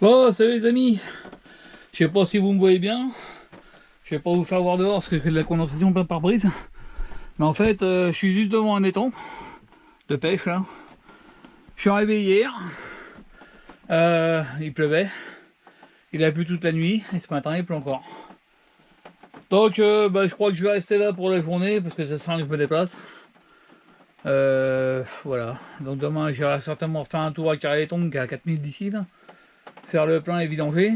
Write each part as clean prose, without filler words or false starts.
Oh, salut les amis. Je sais pas si vous me voyez bien. Je vais pas vous faire voir dehors parce que j'ai de la condensation plein pare-brise. Mais en fait, je suis juste devant un étang de pêche là. Je suis arrivé hier. Il pleuvait. Il a plu toute la nuit et ce matin il pleut encore. Donc je crois que je vais rester là pour la journée parce que ça sert à rien que je me déplace. Voilà. Donc demain j'irai certainement faire un tour à Carré-les-Tombes qui est à 4000 d'ici là. Faire le plein et vidanger.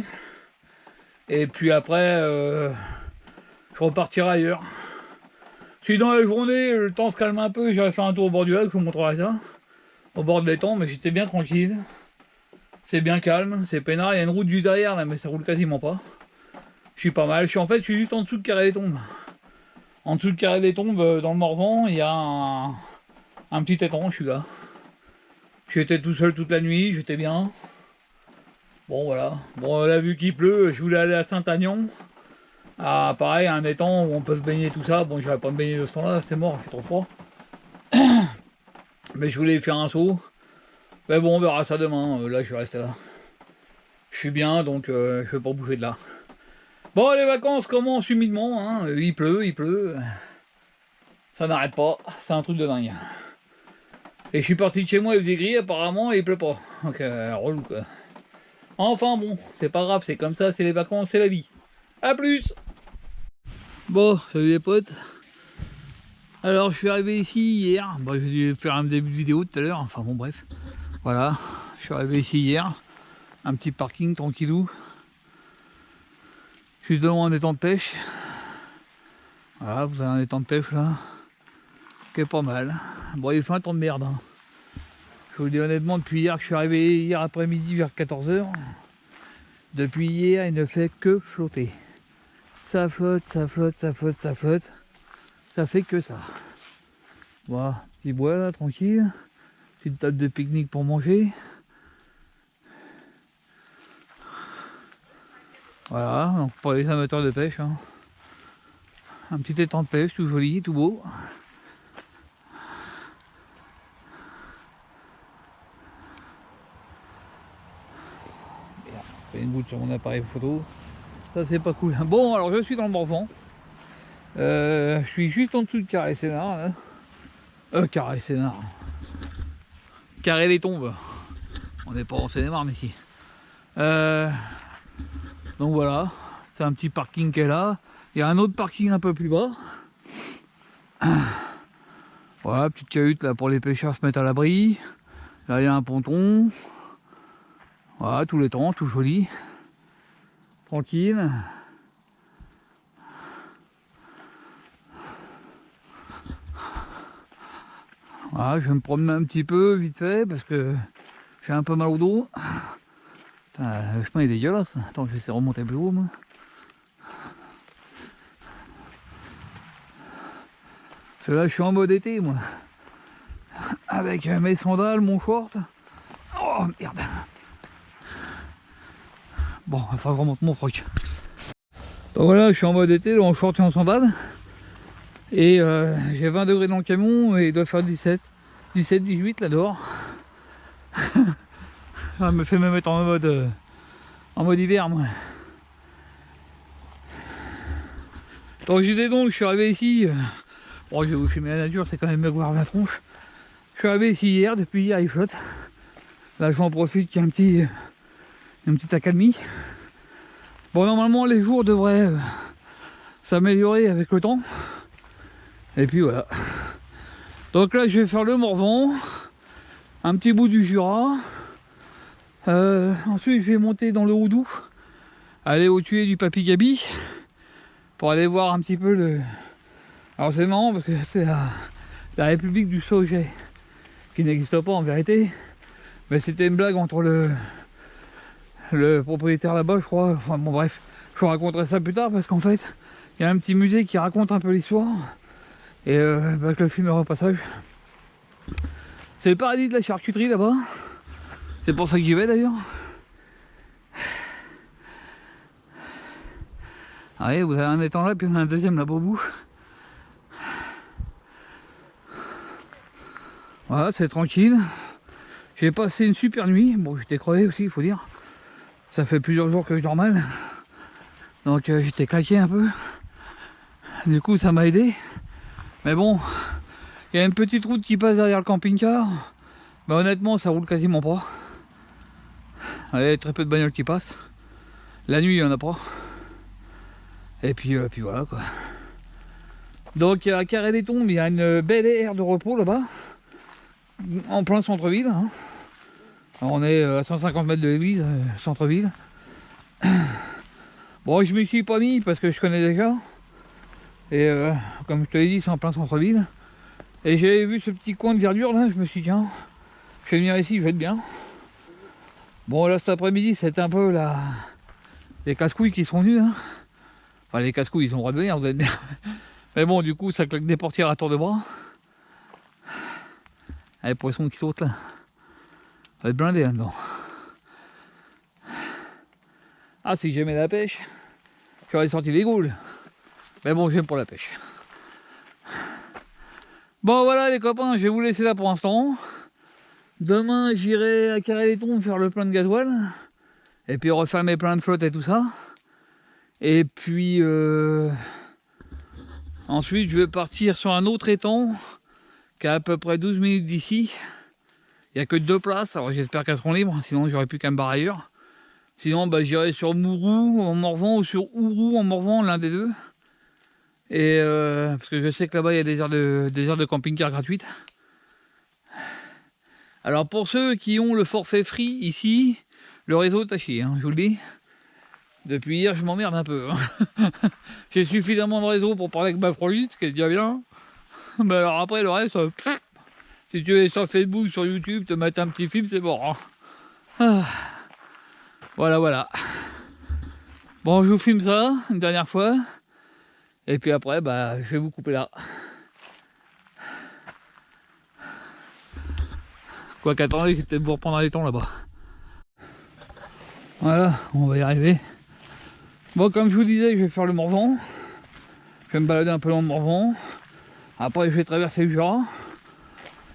Et puis après, je repartirai ailleurs. Si dans la journée, le temps se calme un peu, j'irai faire un tour au bord du lac, je vous montrerai ça. Au bord de l'étang, mais j'étais bien tranquille. C'est bien calme, c'est peinard, il y a une route du derrière là, mais ça roule quasiment pas. Je suis pas mal, je suis juste en dessous de Carré-les-Tombes. En dessous de Carré-les-Tombes, dans le Morvan, il y a un petit étang, je suis là. J'étais tout seul toute la nuit, j'étais bien. Bon voilà, bon là vu qu'il pleut, je voulais aller à Saint-Agnan. Ah pareil, un étang où on peut se baigner tout ça. Bon, je vais pas me baigner de ce temps-là, c'est mort, il fait trop froid. Mais je voulais faire un saut. Mais bon, on verra ça demain. Là, je vais rester là. Je suis bien, donc je vais pas bouger de là. Bon, les vacances commencent humidement. Hein. Il pleut, il pleut. Ça n'arrête pas. C'est un truc de dingue. Et je suis parti de chez moi, il faisait gris, apparemment, et il pleut pas. Donc, relou quoi. Enfin bon, c'est pas grave, c'est comme ça, c'est les vacances, c'est la vie. A plus. Bon, salut les potes. Alors je suis arrivé ici hier, bon, j'ai dû faire un début de vidéo tout à l'heure, enfin bon bref. Voilà, je suis arrivé ici hier, un petit parking tranquillou. Je suis devant un étang de pêche. Voilà, vous avez un étang de pêche là, qui est pas mal. Bon, il fait un temps de merde. Hein. Je vous le dis honnêtement, depuis hier que je suis arrivé hier après-midi vers 14 h, depuis hier il ne fait que flotter. Ça flotte, ça flotte, ça flotte, ça flotte. Ça fait que ça. Voilà, petit bois là, tranquille. Petite table de pique-nique pour manger. Voilà, donc pour les amateurs de pêche. Hein. Un petit étang de pêche, tout joli, tout beau. Merde, j'ai une goutte sur mon appareil photo. Ça c'est pas cool. Bon, alors je suis dans le Morvan. Je suis juste en dessous de Carré-Sénart. Carré-Sénart. Carré-les-Tombes. On n'est pas en Seine-et-Marne ici. Donc voilà, c'est un petit parking qui est là. Il y a un autre parking un peu plus bas. Voilà, petite cahute là pour les pêcheurs se mettre à l'abri. Là il y a un ponton. Voilà, tout l'étang, tout joli. Tranquille. Voilà, je vais me promener un petit peu vite fait parce que j'ai un peu mal au dos. Enfin, le chemin est dégueulasse. Attends, je vais essayer de remonter plus haut moi. Parce que là je suis en mode été moi. Avec mes sandales, mon short. Oh merde. Bon, il va falloir que je remonte mon froc. Donc voilà, je suis en mode été, en short et en sandales. Et j'ai 20 degrés dans le camion et il doit faire 17, 18 là dehors. Ça me fait me mettre en mode hiver moi. Donc je disais donc, je suis arrivé ici. Bon, je vais vous filmer la nature, c'est quand même mieux que voir la tronche. Je suis arrivé ici hier, depuis hier il flotte. Là j'en profite qu'il y a une petite accalmie. Bon, normalement les jours devraient s'améliorer avec le temps. Et puis voilà. Donc là je vais faire le Morvan, un petit bout du Jura. Ensuite je vais monter dans le Houdou, aller au tuer du Papy Gaby pour aller voir un petit peu le... Alors c'est marrant parce que c'est la République du Sauget qui n'existe pas en vérité, mais c'était une blague entre le propriétaire là-bas je crois. Enfin bon bref, je vous raconterai ça plus tard parce qu'en fait il y a un petit musée qui raconte un peu l'histoire et que le film au passage. C'est le paradis de la charcuterie là-bas, c'est pour ça que j'y vais d'ailleurs. Ah oui, vous avez un étang là puis on a un deuxième là-bas au bout. Voilà, c'est tranquille. J'ai passé une super nuit. Bon, j'étais crevé aussi, il faut dire. Ça fait plusieurs jours que je dors mal. Donc j'étais claqué un peu. Du coup ça m'a aidé. Mais bon, il y a une petite route qui passe derrière le camping-car. Bah honnêtement ça roule quasiment pas. Il y a très peu de bagnoles qui passent. La nuit il n'y en a pas. Et puis voilà quoi. Donc à Carré des Tombes, il y a une belle aire de repos là-bas. En plein centre-ville. Hein. On est à 150 mètres de l'église, centre-ville. Bon, je m'y suis pas mis parce que je connais déjà. Et comme je te l'ai dit, c'est en plein centre-ville. Et j'ai vu ce petit coin de verdure là, je me suis dit tiens, je vais venir ici, je vais être bien. Bon là cet après-midi, c'est un peu les casse-couilles qui sont venus. Hein. Enfin les casse-couilles, ils ont le droit de venir, vous êtes bien. Mais bon, du coup, ça claque des portières à tour de bras. Ah, les poissons qui sautent là. Ça va être blindé là-dedans. Ah, si j'aimais la pêche, j'aurais sorti les goules. Mais bon, j'aime pour la pêche. Bon, voilà les copains, je vais vous laisser là pour l'instant. Demain, j'irai à Carré-les-Tombes faire le plein de gasoil. Et puis refaire mes pleins de flotte et tout ça. Et puis... ensuite, je vais partir sur un autre étang qui est à peu près 12 minutes d'ici. Il n'y a que 2 places, alors j'espère qu'elles seront libres, sinon j'aurais plus qu'à me barrer ailleurs. Sinon, bah, j'irai sur Mourou en Morvan ou sur Ourou en Morvan, l'un des deux. Et parce que je sais que là-bas, il y a des aires de camping-car gratuites. Alors pour ceux qui ont le forfait free ici, le réseau est à chier, hein, je vous le dis. Depuis hier, je m'emmerde un peu. Hein. J'ai suffisamment de réseau pour parler avec ma frolite, ce qui est déjà bien. Mais alors après, le reste, si tu es sur Facebook, sur YouTube, te mettre un petit film, c'est bon. Hein. Ah. Voilà, voilà. Bon, je vous filme ça une dernière fois. Et puis après, bah, je vais vous couper là. Quoi qu'attendez, c'était pour reprendre les temps là-bas. Voilà, on va y arriver. Bon, comme je vous disais, je vais faire le Morvan. Je vais me balader un peu dans le Morvan. Après, je vais traverser le Jura.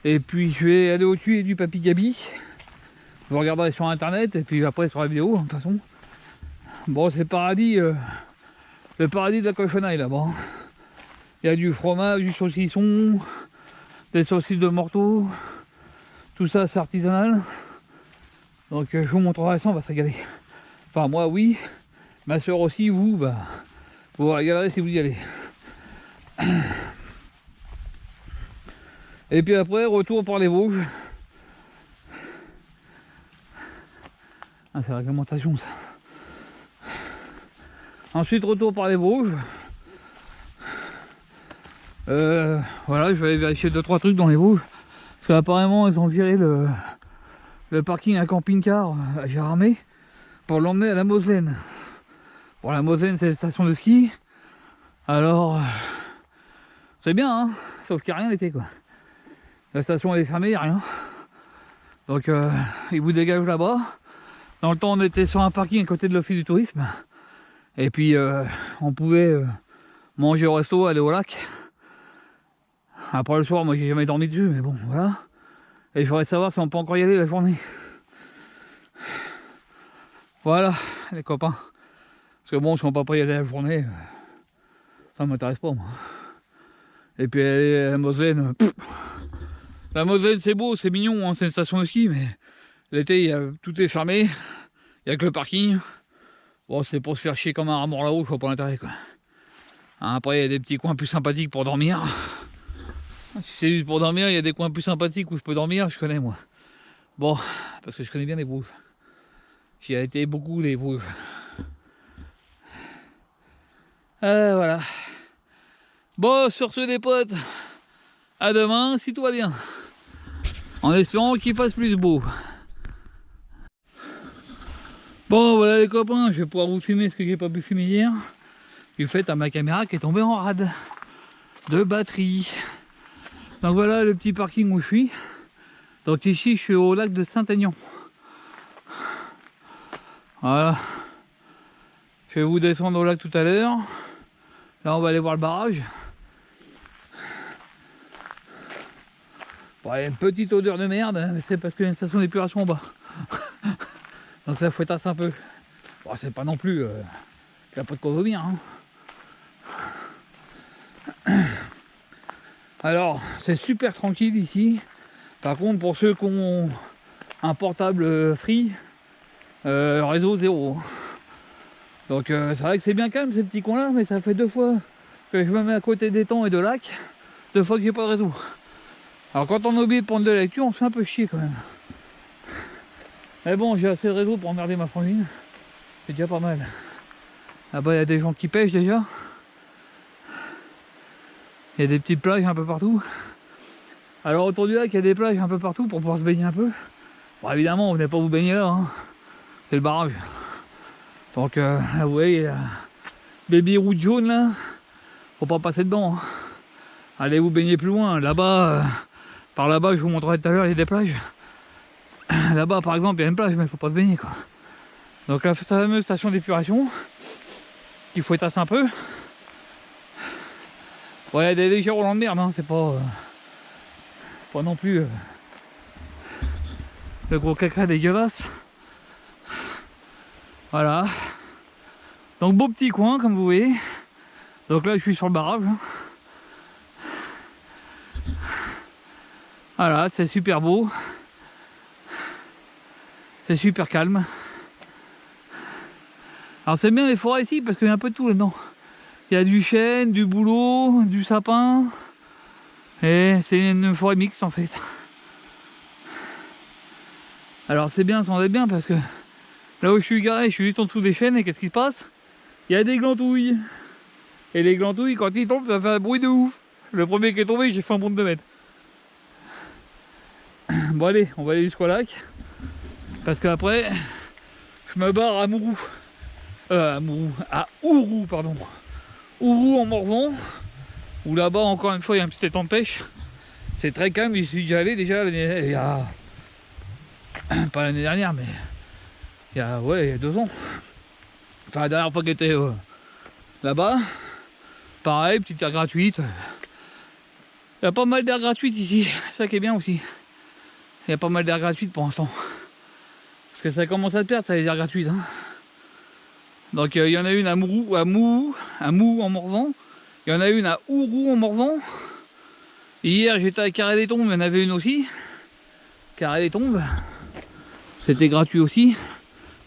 Et puis, je vais aller au Tuile du Papy Gaby. Vous regarderez sur internet et puis après sur la vidéo, de toute façon. Bon, c'est paradis, le paradis de la cochonaille là-bas. Il y a du fromage, du saucisson, des saucisses de morteau. Tout ça, c'est artisanal. Donc, je vous montrerai ça, on va se régaler. Enfin, moi, oui. Ma soeur aussi, vous, bah, vous régalerez si vous y allez. Et puis après, retour par les Vosges. Ah, c'est la réglementation, ça. Ensuite, retour par les Vosges. Voilà, je vais aller vérifier 2-3 trucs dans les Vosges. Parce qu'apparemment, ils ont viré le parking à camping-car à Gérardmer pour l'emmener à la Moselle. Bon, la Moselle, c'est une station de ski. Alors, c'est bien, hein, sauf qu'il n'y a rien l'été, quoi. La station elle est fermée, il n'y a rien. Donc, ils vous dégagent là-bas. Dans le temps, on était sur un parking à côté de l'office du tourisme. Et puis, on pouvait manger au resto, aller au lac. Après le soir, moi, j'ai jamais dormi dessus, mais bon, voilà. Et je voudrais savoir si on peut encore y aller la journée. Voilà, les copains. Parce que bon, si on peut pas y aller la journée, ça m'intéresse pas, moi. Et puis, la Moselle, la Moselle, c'est beau, c'est mignon, hein, c'est une station de ski, mais l'été, tout est fermé. Il n'y a que le parking. Bon, c'est pour se faire chier comme un rat mort là-haut, je vois pas l'intérêt, quoi. Après, il y a des petits coins plus sympathiques pour dormir. Si c'est juste pour dormir, il y a des coins plus sympathiques où je peux dormir, je connais, moi. Bon, parce que je connais bien les Vosges. J'y ai été beaucoup, les Vosges. Voilà. Bon, sur ce, des potes, à demain, si tout va bien. En espérant qu'il fasse plus beau. Bon, voilà les copains, je vais pouvoir vous filmer ce que j'ai pas pu filmer hier. Du fait à ma caméra qui est tombée en rade de batterie. Donc voilà le petit parking où je suis. Donc ici, je suis au lac de Saint-Aignan. Voilà. Je vais vous descendre au lac tout à l'heure. Là, on va aller voir le barrage. Bon, il y a une petite odeur de merde, mais c'est parce qu'il y a une station d'épuration en bas. Donc ça fouettasse un peu. Bon, c'est pas non plus... il n'y a pas de quoi vomir. Hein. Alors, c'est super tranquille ici. Par contre, pour ceux qui ont un portable free, réseau zéro. Donc c'est vrai que c'est bien calme ces petits coins là, mais ça fait 2 fois que je me mets à côté d'étangs et de lacs, 2 fois que j'ai pas de réseau. Alors quand on oublie de prendre de la lecture, on se fait un peu chier quand même. Mais bon, j'ai assez de réseau pour emmerder ma frangine, c'est déjà pas mal. Là-bas il y a des gens qui pêchent déjà. Il y a des petites plages un peu partout. Alors autour du lac, il y a des plages un peu partout pour pouvoir se baigner un peu. Bon, évidemment, vous venez pas vous baigner là, hein. C'est le barrage. Donc là, vous voyez, baby route jaune là, faut pas passer dedans. Hein. Allez vous baigner plus loin. Là-bas, par là-bas, je vous montrerai tout à l'heure, il y a des plages. Là-bas, par exemple, il y a une plage, mais il faut pas se baigner quoi. Donc la fameuse station d'épuration, qu'il faut étasser un peu. Ouais, il y a des légers roulants de merde, hein. C'est pas non plus le gros caca dégueulasse. Voilà. Donc beau petit coin comme vous voyez. Donc là je suis sur le barrage. Voilà, c'est super beau. C'est super calme. Alors c'est bien les forêts ici parce qu'il y a un peu de tout là-dedans. Il y a du chêne, du bouleau, du sapin. Et c'est une forêt mixte en fait. Alors c'est bien, c'en est bien parce que là où je suis garé, je suis juste en dessous des chênes et qu'est-ce qui se passe? Il y a des glandouilles. Et les glandouilles, quand ils tombent, ça fait un bruit de ouf. Le premier qui est tombé, j'ai fait un bond de 2 mètres. Bon allez, on va aller jusqu'au lac. Parce qu'après, je me barre à Mourou. À Ourou, pardon. Ourou en Morvan. Où là-bas, encore une fois, il y a un petit étang de pêche. C'est très calme, j'y suis déjà allé déjà il y a... Pas l'année dernière, mais... Il y a 2 ans. Enfin, la dernière fois que j'étais là-bas. Pareil, petite aire gratuite. Il y a pas mal d'air gratuite ici. C'est ça qui est bien aussi. Il y a pas mal d'air gratuite pour l'instant. Parce que ça commence à te perdre, ça, les aires gratuites. Hein. Donc il y en a une à Mou en Morvan. Il y en a une à Ourou en Morvan. Hier j'étais à Carré des Tombes, il y en avait une aussi. Carré des Tombes. C'était gratuit aussi.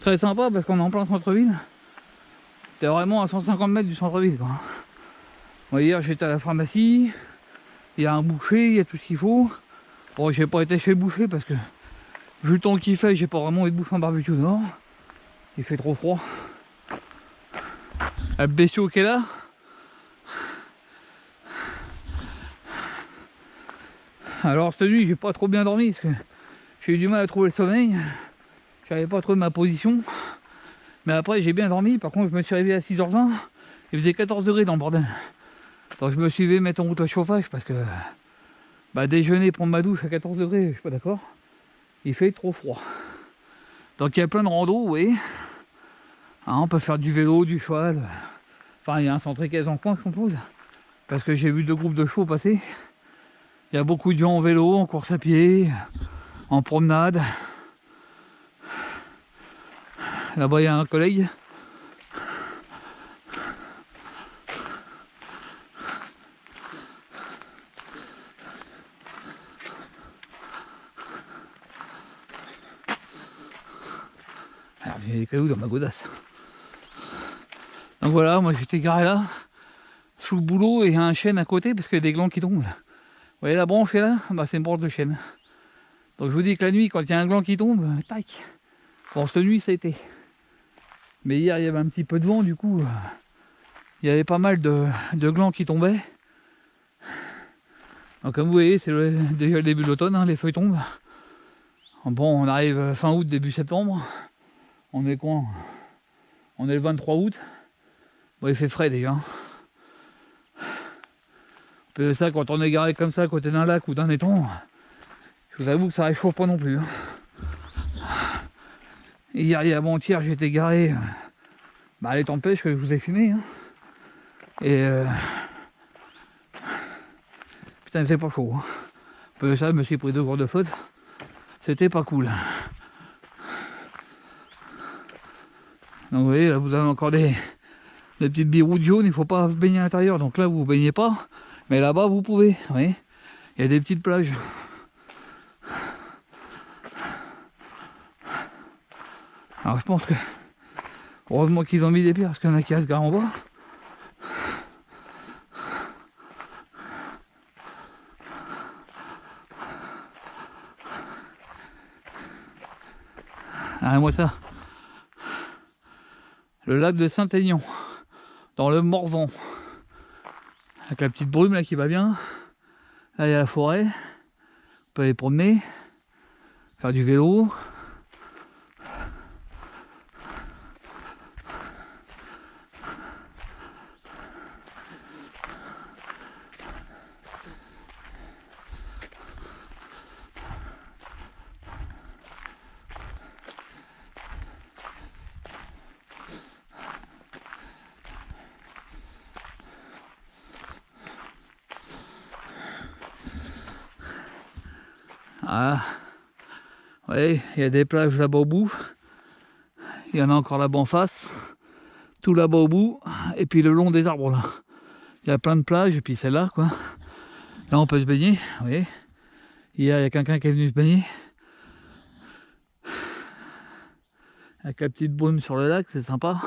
Très sympa parce qu'on est en plein centre-ville. C'était vraiment à 150 mètres du centre-ville. Moi hier j'étais à la pharmacie. Il y a un boucher, il y a tout ce qu'il faut. Bon, j'ai pas été chez le boucher parce que vu le temps qu'il fait, j'ai pas vraiment envie de bouffer un barbecue dehors. Il fait trop froid. Le bestiau qui est là. Alors cette nuit j'ai pas trop bien dormi parce que j'ai eu du mal à trouver le sommeil. J'avais pas trouvé ma position. Mais après j'ai bien dormi. Par contre je me suis réveillé à 6h20. Il faisait 14 degrés dans le bordel. Donc je me suis levé mettre en route au chauffage parce que déjeuner, prendre ma douche à 14 degrés, je suis pas d'accord. Il fait trop froid. Donc il y a plein de randos, oui. Hein, on peut faire du vélo, du cheval. Enfin il y a un centre équestre en coin, je compose. Parce que j'ai vu 2 groupes de chevaux passer. Il y a beaucoup de gens en vélo, en course à pied, en promenade. Là-bas il y a un collègue. Alors il y a des cailloux dans ma godasse. Donc voilà, moi j'étais garé là, sous le boulot, et il y a un chêne à côté parce qu'il y a des glands qui tombent. Vous voyez la branche est là, c'est une branche de chêne. Donc je vous dis que la nuit, quand il y a un gland qui tombe, tac. Bon, cette nuit ça a été. Mais hier il y avait un petit peu de vent, du coup il y avait pas mal de glands qui tombaient. Donc comme vous voyez, c'est déjà le début de l'automne, hein, les feuilles tombent. Bon, on arrive fin août, début septembre. On est quoi? On est le 23 août. Bon, il fait frais déjà. Puis ça, quand on est garé comme ça à côté d'un lac ou d'un étang, je vous avoue que ça réchauffe pas non plus. Hein. Hier et avant-hier, j'étais garé à l'étang de pêche que je vous ai filmé. Hein. Et putain, il faisait pas chaud. Hein. Puis ça, je me suis pris 2 jours de faute. C'était pas cool. Donc vous voyez, là vous avez encore des petites biroutes jaunes, il ne faut pas se baigner à l'intérieur. Donc là vous ne baignez pas, mais là-bas vous pouvez. Vous voyez, il y a des petites plages. Alors je pense que heureusement qu'ils ont mis des pierres parce qu'il y en a qui restent garant en bas. Ah, moi ça. Le lac de Saint-Aignan, dans le Morvan. Avec la petite brume là qui va bien. Là il y a la forêt. On peut aller promener, faire du vélo. Ah, oui, il y a des plages là-bas au bout. Il y en a encore là-bas en face. Tout là-bas au bout. Et puis le long des arbres là. Il y a plein de plages et puis celle-là quoi. Là on peut se baigner, vous voyez. Il y a quelqu'un qui est venu se baigner. Avec la petite brume sur le lac, c'est sympa.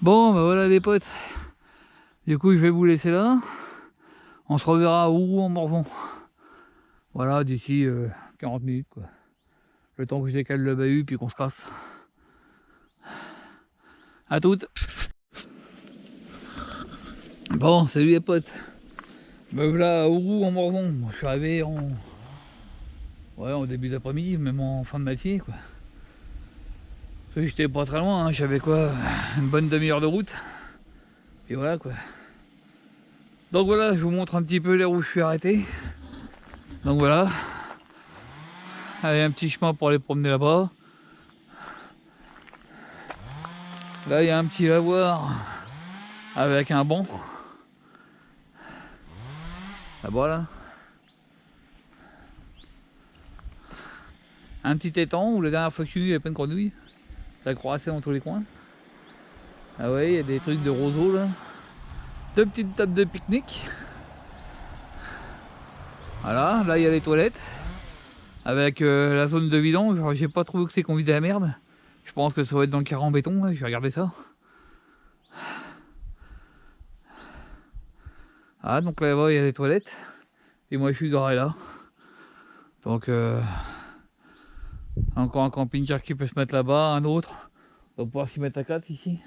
Bon, ben voilà les potes. Du coup, je vais vous laisser là. On se reverra à Ourou en Morvan. Voilà, d'ici 40 minutes quoi. Le temps que je décale le bahut puis qu'on se casse. À toutes. Bon, salut les potes. Me voilà à Ourou en Morvan. Je suis arrivé en début d'après-midi, même en fin de matinée quoi. J'étais pas très loin, hein. J'avais quoi, une bonne demi-heure de route. Et voilà quoi. Donc voilà, je vous montre un petit peu l'air où je suis arrêté. Donc voilà. Allez, un petit chemin pour aller promener là-bas. Là, il y a un petit lavoir avec un banc. Là-bas, là. Un petit étang où la dernière fois que je suis venu, il y avait plein de grenouilles. Ça croissait dans tous les coins. Ah ouais, il y a des trucs de roseaux là. Deux petites tables de pique-nique. Voilà, là il y a les toilettes. Avec la zone de vidange. J'ai pas trouvé que c'est qu'on vidait la merde. Je pense que ça va être dans le carré en béton, là. Je vais regarder ça. Ah, donc là-bas il y a des toilettes. Et moi je suis garé là. Donc encore un camping-car qui peut se mettre là-bas, un autre. On va pouvoir s'y mettre à 4 ici.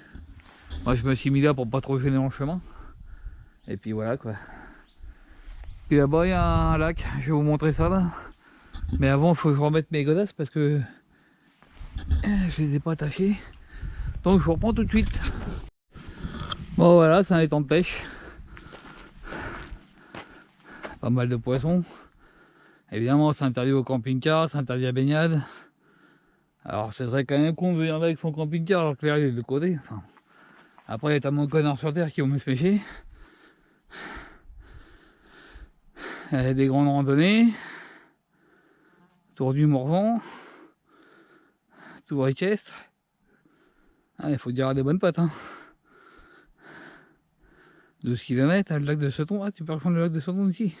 Moi je me suis mis là pour pas trop gêner dans le chemin. Et puis voilà quoi. Puis là-bas il y a un lac, je vais vous montrer ça là. Mais avant il faut que je remette mes godasses parce que je les ai pas attachées. Donc je vous reprends tout de suite. Bon voilà, c'est un étang de pêche. Pas mal de poissons. Évidemment c'est interdit au camping-car, c'est interdit à baignade. Alors ce serait quand même con de venir là avec son camping-car alors que l'air est de l'autre côté. Enfin, après il y a tellement de connards sur terre qui vont me se pêcher. Il y a des grandes randonnées. Tour du Morvan. Tour équestre. Ah, il faut dire à des bonnes pattes. Hein. 12 km, le lac de Seton. Ah, tu peux rejoindre le lac de Seton ici.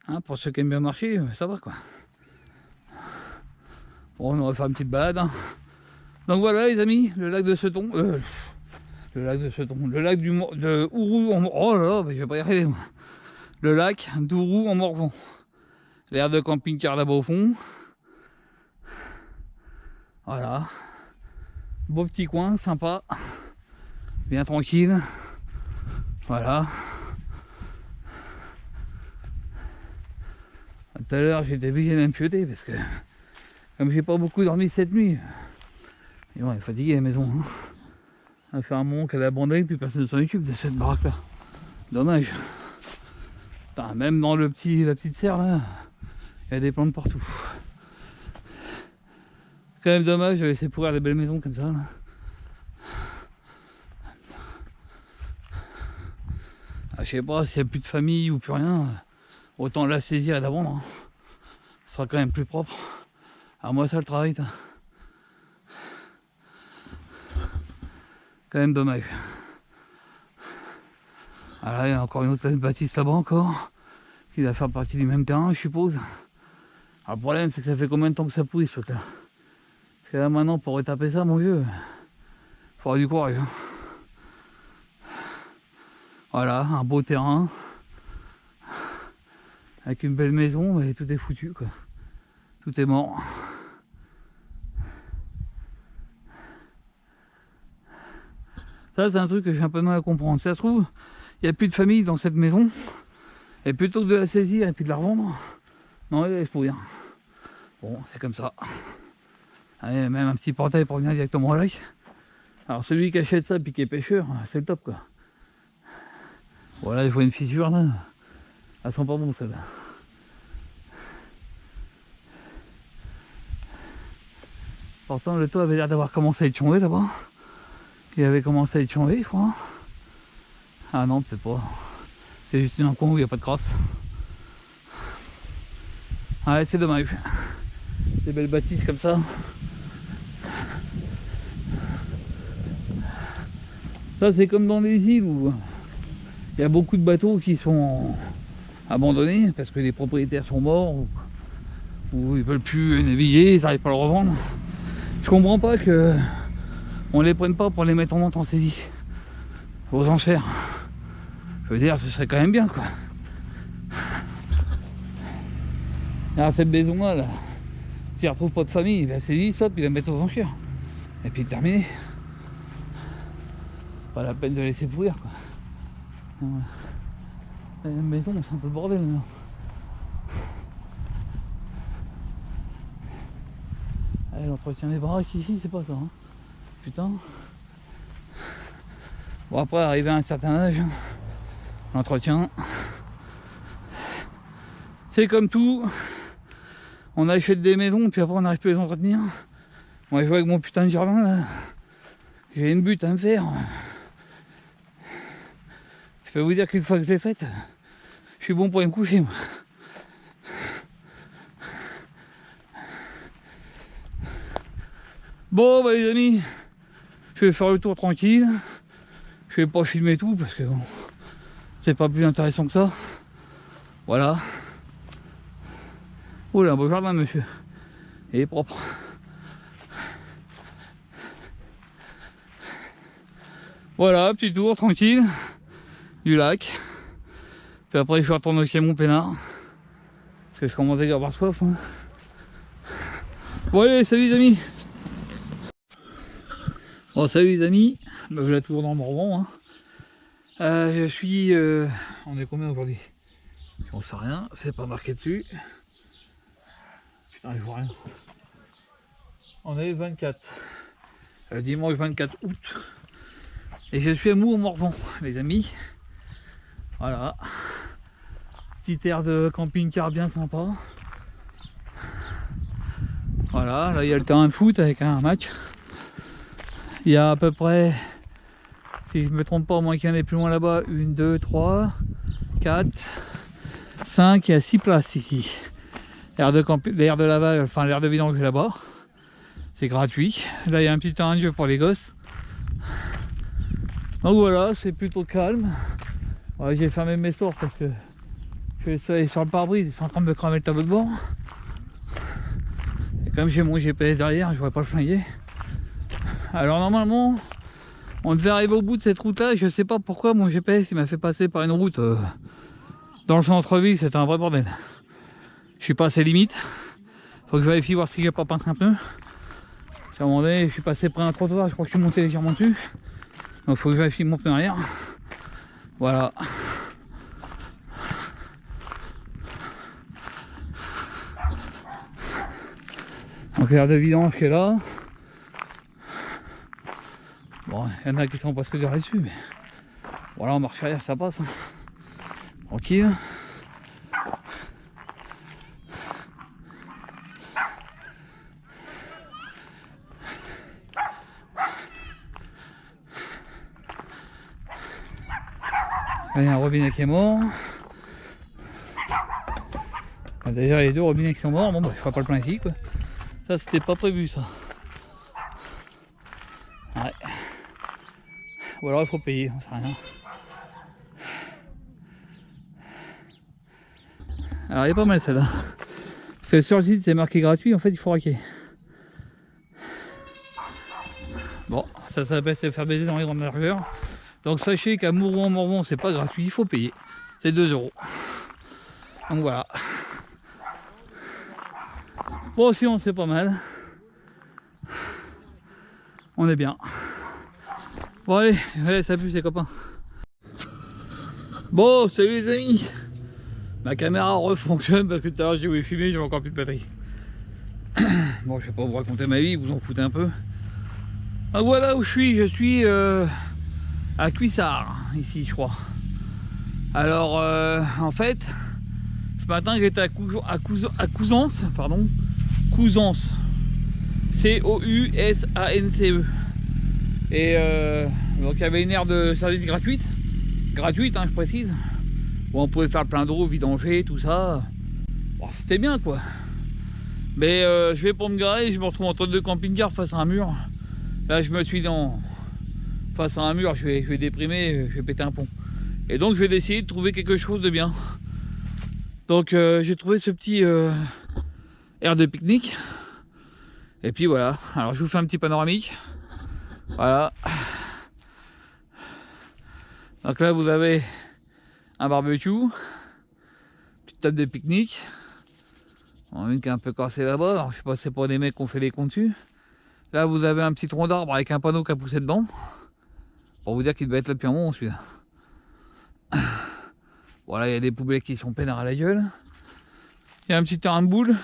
Hein, pour ceux qui aiment bien marcher, ça va quoi. Bon, on va faire une petite balade. Hein. Donc voilà les amis, le lac de Seton. Le lac de Seton. Le lac de Ourou en Morvan. Oh là là, je vais pas y arriver. Moi. Le lac d'Ourou en Morvan. L'air de camping-car là-bas au fond. Voilà. Beau petit coin, sympa. Bien tranquille. Voilà. Tout à l'heure j'étais obligé d'imputer parce que comme j'ai pas beaucoup dormi cette nuit. Et bon, il est fatigué la maison. Hein. Ça fait un moment qu'elle a abandonné puis personne ne s'en occupe de cette baraque là. Dommage. Putain, même dans la petite serre là, il y a des plantes partout. C'est quand même dommage de laisser pourrir des belles maisons comme ça. Là. Ah, je sais pas s'il n'y a plus de famille ou plus rien, autant la saisir et la vendre. Hein. sera quand même plus propre. Alors moi ça le travail, quand même dommage. Alors là, il y a encore une autre bâtisse là-bas encore, qui va faire partie du même terrain, je suppose. Alors le problème, c'est que ça fait combien de temps que ça pourrit ce truc-là? Parce que là maintenant, pour retaper ça, mon vieux, il faudra du courage. Hein. Voilà, un beau terrain, avec une belle maison, mais tout est foutu, quoi. Tout est mort. Ça, c'est un truc que j'ai un peu de mal à comprendre. Si ça se trouve, il n'y a plus de famille dans cette maison, et plutôt que de la saisir et puis de la revendre, non, il laisse pourrir. Bon, c'est comme ça. Allez, même un petit portail pour venir directement au lac. Alors celui qui achète ça puis qui est pêcheur, c'est le top, quoi. Voilà, je vois une fissure là. Elles sont pas bonnes celles-là. Pourtant le toit avait l'air d'avoir commencé à être changé là-bas. Il avait commencé à être changé, je crois. Ah non, peut-être pas. C'est juste un coin où il n'y a pas de crasse. Ouais, c'est dommage. Des belles bâtisses comme ça. Ça, c'est comme dans les îles où il y a beaucoup de bateaux qui sont abandonnés parce que les propriétaires sont morts ou ils veulent plus naviguer, ils n'arrivent pas à le revendre. Je comprends pas que on les prenne pas pour les mettre en vente en saisie aux enchères. Je veux dire, ce serait quand même bien, quoi. Alors cette maison là, s'ils retrouvent pas de famille, il la saisit, ça, puis il la met aux enchères. Et puis terminé. Pas la peine de laisser pourrir, quoi. La maison, c'est un peu le bordel là. L'entretien des baraques ici, c'est pas ça. Hein. Putain. Bon, après, arrivé à un certain âge, l'entretien, c'est comme tout. On achète des maisons, puis après, on n'arrive plus à les entretenir. Moi, je vois avec mon putain de jardin là. J'ai une butte à me faire. Je peux vous dire qu'une fois que je l'ai faite, je suis bon pour aller me coucher, moi. Bon bah les amis, je vais faire le tour tranquille. Je vais pas filmer tout parce que bon, c'est pas plus intéressant que ça. Voilà. Oh là, un beau jardin, monsieur. Il est propre. Voilà, petit tour tranquille du lac. Puis après je vais retourner chez mon peinard. Parce que je commence à avoir soif. Hein. Bon allez, salut les amis. Bon salut les amis. Me voilà toujours dans le Morvan. Hein. Je suis... on est combien aujourd'hui? On sait rien, c'est pas marqué dessus. Putain, je vois rien. On est le 24. Dimanche 24 août. Et je suis à Mou au Morvan, les amis. Voilà. Petite aire de camping-car bien sympa. Voilà, là il y a le terrain de foot avec un match. Il y a à peu près, si je ne me trompe pas, au moins qu'il y en ait plus loin là-bas, 1, 2, 3, 4, 5, il y a 6 places ici. L'aire de lavage, enfin l'aire de vidange là-bas. C'est gratuit. Là il y a un petit terrain de jeu pour les gosses. Donc voilà, c'est plutôt calme. Ouais, j'ai fermé mes stores parce que le soleil sur le pare-brise, ils sont en train de me cramer le tableau de bord. Et comme j'ai mon GPS derrière, je ne pourrais pas le flinguer. Alors normalement, on devait arriver au bout de cette route là. Je sais pas pourquoi mon GPS il m'a fait passer par une route dans le centre-ville. C'était un vrai bordel. Je suis passé limite. Faut que je vérifie voir si j'ai pas pincé un peu. À un moment donné, je suis passé près d'un trottoir. Je crois que je suis monté légèrement dessus. Donc faut que je vérifie mon pneu arrière. Voilà. Donc l'aire de vidange qui est là. Bon, il y en a qui sont presque garés dessus, mais voilà, en marche arrière ça passe. Hein. Tranquille. Là, il y a un robinet qui est mort. Déjà les deux robinets qui sont morts, bon bah je ferai pas le plein ici quoi. Ça c'était pas prévu ça. Ouais. Ou alors il faut payer, on sait rien. Alors elle est pas mal celle-là. Parce que sur le site c'est marqué gratuit, en fait il faut raquer. Bon, ça s'appelle se faire baiser dans les grandes largeurs. Donc sachez qu'à Mouron-Morvan c'est pas gratuit, il faut payer. C'est 2 €. Donc voilà. Bon sinon c'est pas mal. On est bien. Bon allez, ça pue les copains. Bon salut les amis. Ma caméra refonctionne parce que tout à l'heure j'ai voulu filmer, j'avais encore plus de batterie. Bon je vais pas vous raconter ma vie, vous en foutez un peu. Ah, voilà où je suis à Cuissard, ici je crois. Alors en fait, ce matin j'étais à Couzance, pardon. Couzance. C-O-U-S-A-N-C-E. Et donc il y avait une aire de service gratuite, hein, je précise, où on pouvait faire plein d'eau, vidanger, tout ça. Bon, c'était bien quoi. Mais je vais pour me garer, je me retrouve entre deux camping-cars face à un mur. Là je me suis face à un mur, je vais déprimer, je vais péter un pont. Et donc je vais essayer de trouver quelque chose de bien. Donc j'ai trouvé ce petit aire de pique-nique. Et puis voilà, alors je vous fais un petit panoramique. Voilà. Donc là vous avez un barbecue, petite table de pique-nique. Une qui est un peu cassée là-bas, alors je sais pas si c'est pour des mecs qui ont fait des cons dessus. Là vous avez un petit tronc d'arbre avec un panneau qui a poussé dedans. Pour vous dire qu'il devait être là depuis un moment celui-là. Voilà, il y a des poubelles qui sont peinards à la gueule. Il y a un petit terrain de boules.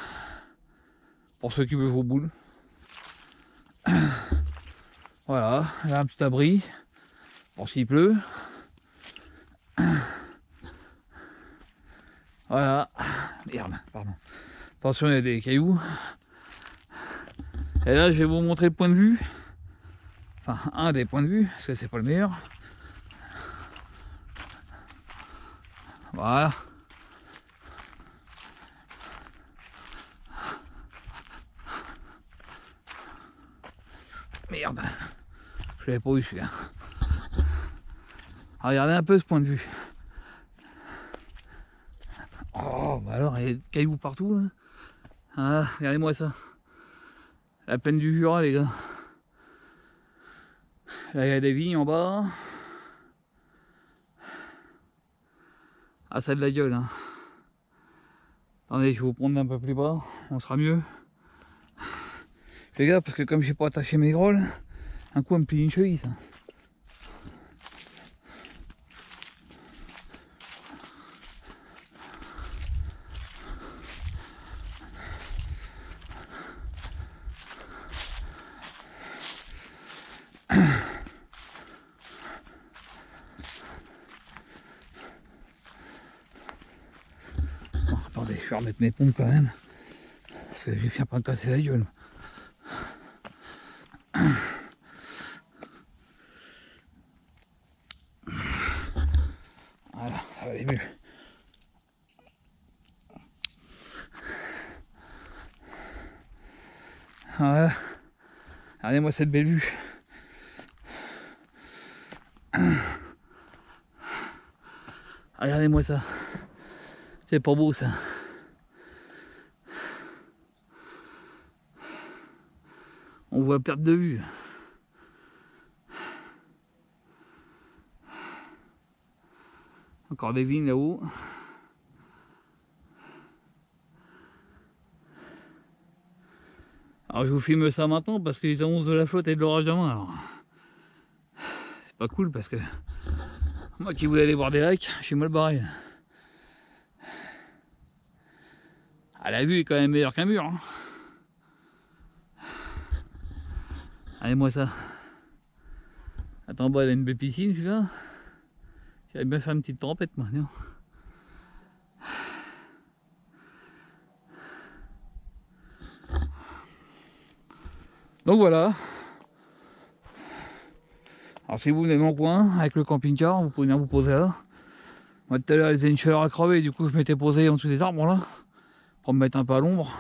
Pour ceux qui veulent vos boules. Voilà, là un petit abri. Pour s'il pleut. Voilà. Merde, pardon. Attention, il y a des cailloux. Et là, je vais vous montrer le point de vue. Enfin, un des points de vue, parce que c'est pas le meilleur. Voilà. Merde. Je l'avais pas eu celui-là. Regardez un peu ce point de vue. Oh, bah alors, il y a des cailloux partout là. Ah, regardez-moi ça. La plaine du Jura, les gars. Là, il y a des vignes en bas. Ah, ça a de la gueule. Hein. Attendez, je vais vous prendre un peu plus bas. On sera mieux. Les gars, parce que comme j'ai pas attaché mes grolles, un coup, on me plie une cheville, ça. Bon, attendez, je vais remettre mes pompes quand même. Parce que je vais finir par me casser la gueule. Voilà, ça va aller mieux. Voilà. Regardez-moi cette belle vue. Regardez-moi ça. C'est pas beau ça. On voit perte de vue. Encore des vignes là-haut. Alors je vous filme ça maintenant parce qu'ils annoncent de la flotte et de l'orage demain. Alors c'est pas cool parce que moi qui voulais aller voir des lacs, je suis mal barré. Ah, la vue est quand même meilleure qu'un mur. Hein. Allez-moi ça. Attends, bah, elle a une belle piscine celui-là. J'allais bien faire une petite tempête maintenant. Donc voilà. Alors si vous venez dans le coin avec le camping-car, vous pouvez venir vous poser là. Moi tout à l'heure il faisait une chaleur à crever, du coup je m'étais posé en dessous des arbres là. pour me mettre un peu à l'ombre.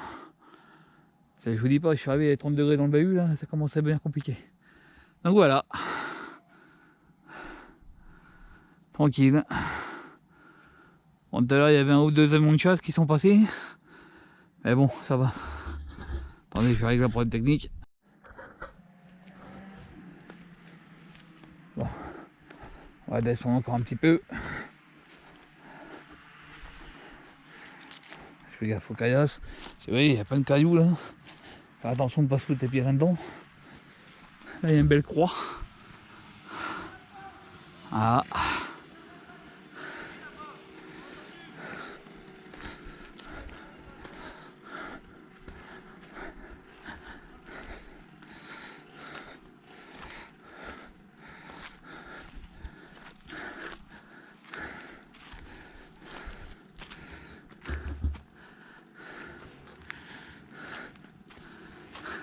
Je vous dis pas, je suis arrivé à 30 degrés dans le bahut là, ça commence à bien compliqué. Donc voilà. Tranquille. Bon, tout à l'heure il y avait un ou deux avions de chasse qui sont passés. Mais bon, ça va. Attendez, je vais régler la problème technique. Bon. On va descendre encore un petit peu. Je fais gaffe aux caillasses. C'est vrai, il y a plein de cailloux là. Faire attention de ne pas se foutre les pieds dedans. Là, il y a une belle croix. Ah.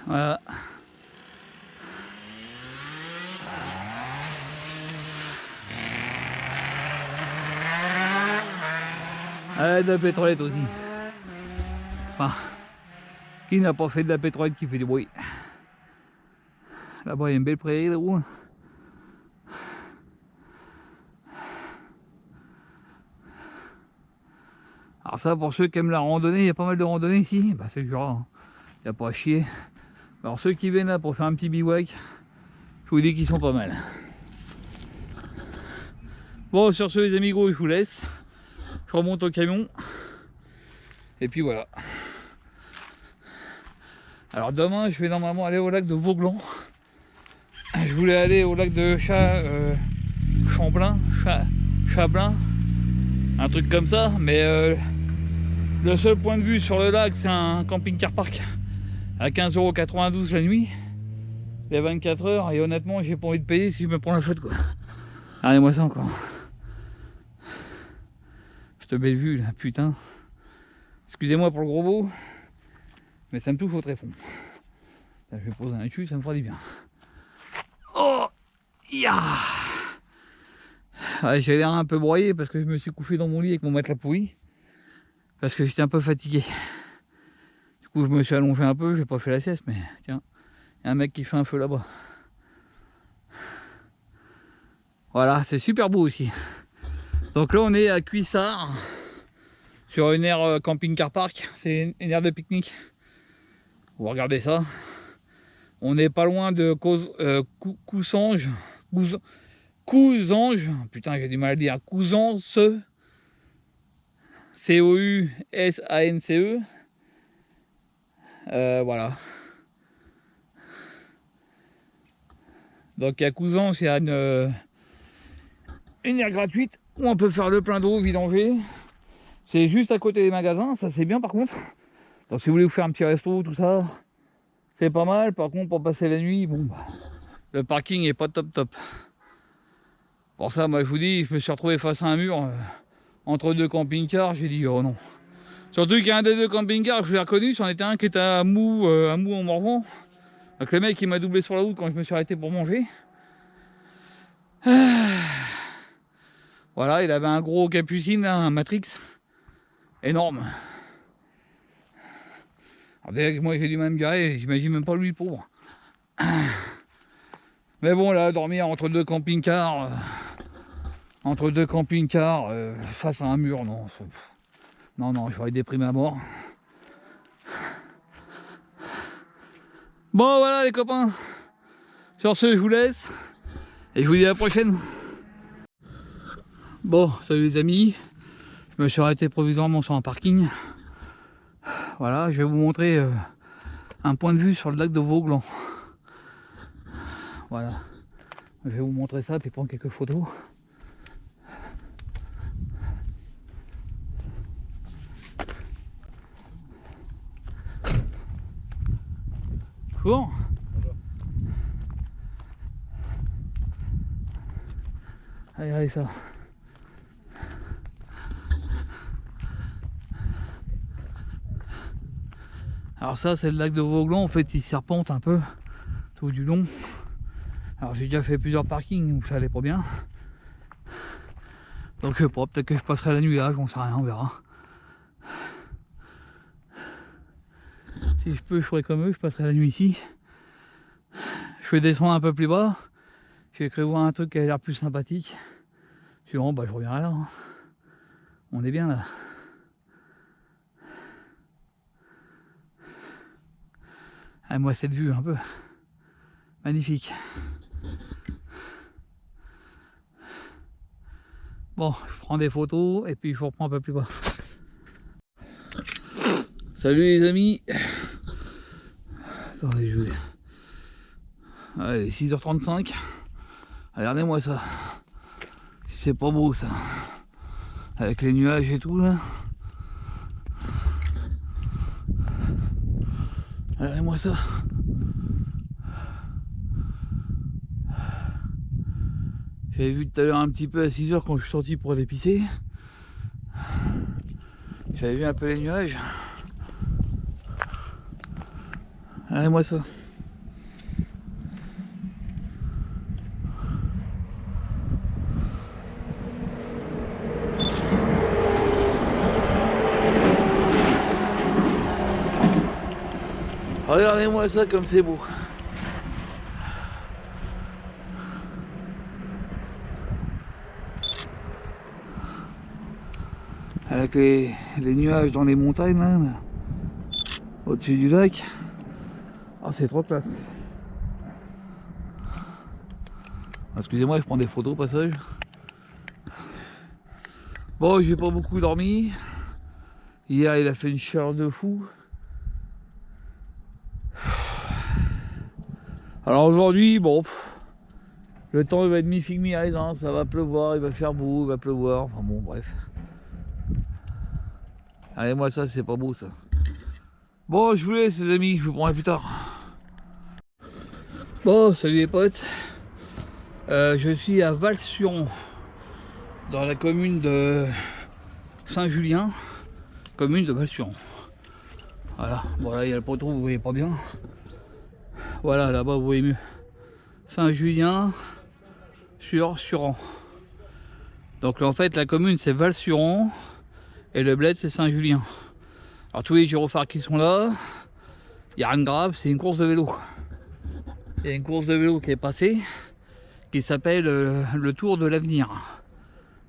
Voilà. Ah, de la pétrolette aussi. Enfin, qui n'a pas fait de la pétrolette qui fait du bruit. Là-bas, il y a une belle prairie de roue. Alors ça, pour ceux qui aiment la randonnée, il y a pas mal de randonnées ici. Bah, c'est le Jura, il n'y a pas à chier. Alors ceux qui viennent là pour faire un petit bivouac, je vous dis qu'ils sont pas mal. Bon, sur ce les amis gros, je vous laisse. Je remonte au camion. Et puis voilà. Alors demain, je vais normalement aller au lac de Vauglan. Je voulais aller au lac de Chablin, un truc comme ça, mais le seul point de vue sur le lac, c'est un camping-car park à 15,92 € la nuit, les 24 heures, et honnêtement, j'ai pas envie de payer si je me prends la faute, quoi. Regardez-moi ça encore. Cette belle vue là, putain. Excusez-moi pour le gros mot, mais ça me touche au tréfonds. Là, je vais poser un dessus, ça me fera du bien. Oh, yeah. Ouais, j'ai l'air un peu broyé parce que je me suis couché dans mon lit avec mon matelas pourri. Parce que j'étais un peu fatigué. Du coup, je me suis allongé un peu, j'ai pas fait la sieste, mais tiens, il y a un mec qui fait un feu là-bas. Voilà, c'est super beau aussi. Donc là, on est à Cuissard, sur une aire camping-car park. C'est une aire de pique-nique. Vous regardez ça. On n'est pas loin de Cousanges. Cousanges. Putain, j'ai du mal à dire. Cousance. C-O-U-S-A-N-C-E. Voilà. Donc à Cousanges, il y a une aire gratuite où on peut faire le plein d'eau, vidanger. C'est juste à côté des magasins, ça c'est bien par contre. Donc si vous voulez vous faire un petit resto, tout ça, c'est pas mal. Par contre, pour passer la nuit, bon, bah, le parking est pas top. Pour ça, moi je vous dis, je me suis retrouvé face à un mur entre deux camping-cars. J'ai dit oh non. Surtout qu'il y a un des deux camping-cars, je l'ai reconnu, c'en était un qui était à Mou en Morvan. Donc le mec il m'a doublé sur la route quand je me suis arrêté pour manger. Voilà, il avait un gros capucine, là, un Matrix énorme. Alors déjà que moi j'ai dû même garer, j'imagine même pas lui pauvre. Mais bon là, dormir entre deux camping-cars, face à un mur, non. Non, j'aurais déprimé à mort. Bon voilà les copains. Sur ce, je vous laisse. Et je vous dis à la prochaine. Bon, salut les amis. Je me suis arrêté provisoirement sur un parking. Voilà, je vais vous montrer un point de vue sur le lac de Vauglan. Voilà. Je vais vous montrer ça puis prendre quelques photos. Bon. Allez, ça. Alors ça c'est le lac de Vauglan, en fait il serpente un peu tout du long. Alors j'ai déjà fait plusieurs parkings où ça allait pas bien. Donc peut-être que je passerai la nuit là, j'en sais rien, on verra. Si je peux, je ferai comme eux, je passerai la nuit ici. Je vais descendre un peu plus bas. Je vais prévoir un truc qui a l'air plus sympathique. Sinon, bah, je reviendrai là. Hein. On est bien là. Ah, moi, cette vue un peu magnifique. Bon, je prends des photos et puis je reprends un peu plus bas. Salut les amis. Attendez, je vais... Allez, 6h35. Regardez-moi ça. C'est pas beau ça. Avec les nuages et tout là. Regardez-moi ça. J'avais vu tout à l'heure un petit peu à 6h quand je suis sorti pour aller pisser. J'avais vu un peu les nuages. Regardez-moi ça. Regardez-moi ça comme c'est beau. Avec les nuages dans les montagnes là, au-dessus du lac. Ah, c'est trop classe. Excusez-moi, je prends des photos au passage. Bon, j'ai pas beaucoup dormi. Hier, il a fait une chaleur de fou. Alors aujourd'hui, bon, le temps il va être mi-figue mi-raisin, hein, ça va pleuvoir, il va faire beau, il va pleuvoir, enfin bon, bref. Allez, moi ça, c'est pas beau ça. Bon, je vous laisse les amis, je vous prendrai plus tard. Bon, salut les potes. Je suis à Val-Suron, dans la commune de Saint-Julien, commune de Val-Suron. Voilà, bon là il y a le poteau, vous voyez pas bien. Voilà, là-bas vous voyez mieux. Saint-Julien sur Suron. Donc en fait la commune c'est Val-Suron et le bled c'est Saint-Julien. Alors tous les gyrophares qui sont là, il n'y a rien de grave, c'est une course de vélo. Il y a une course de vélo qui est passée, qui s'appelle le Tour de l'Avenir.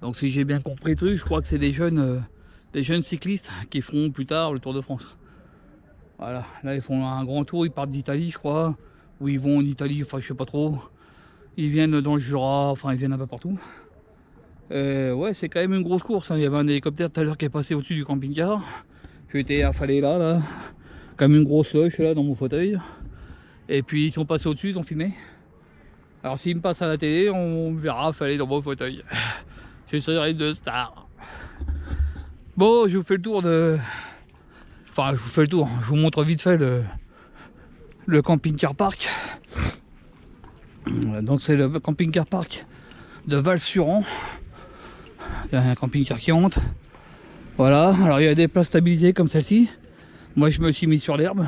Donc si j'ai bien compris le truc, je crois que c'est des jeunes cyclistes qui feront plus tard le Tour de France. Voilà, là ils font un grand tour, ils partent d'Italie je crois, ou ils vont en Italie, enfin je sais pas trop. Ils viennent dans le Jura, enfin ils viennent un peu partout. Ouais, c'est quand même une grosse course, hein. Il y avait un hélicoptère tout à l'heure qui est passé au-dessus du camping-car. J'ai été affalé là, comme une grosse loche là dans mon fauteuil. Et puis ils sont passés au-dessus, ils ont filmé. Alors s'ils me passent à la télé, on me verra affalé dans mon fauteuil. Je serai de star. Bon, je vous fais le tour de... Enfin, je vous fais le tour, je vous montre vite fait le camping-car park. Donc c'est le camping-car park de Val-Suron. Il y a un camping-car qui rentre. Voilà, alors il y a des places stabilisées comme celle-ci. Moi je me suis mis sur l'herbe.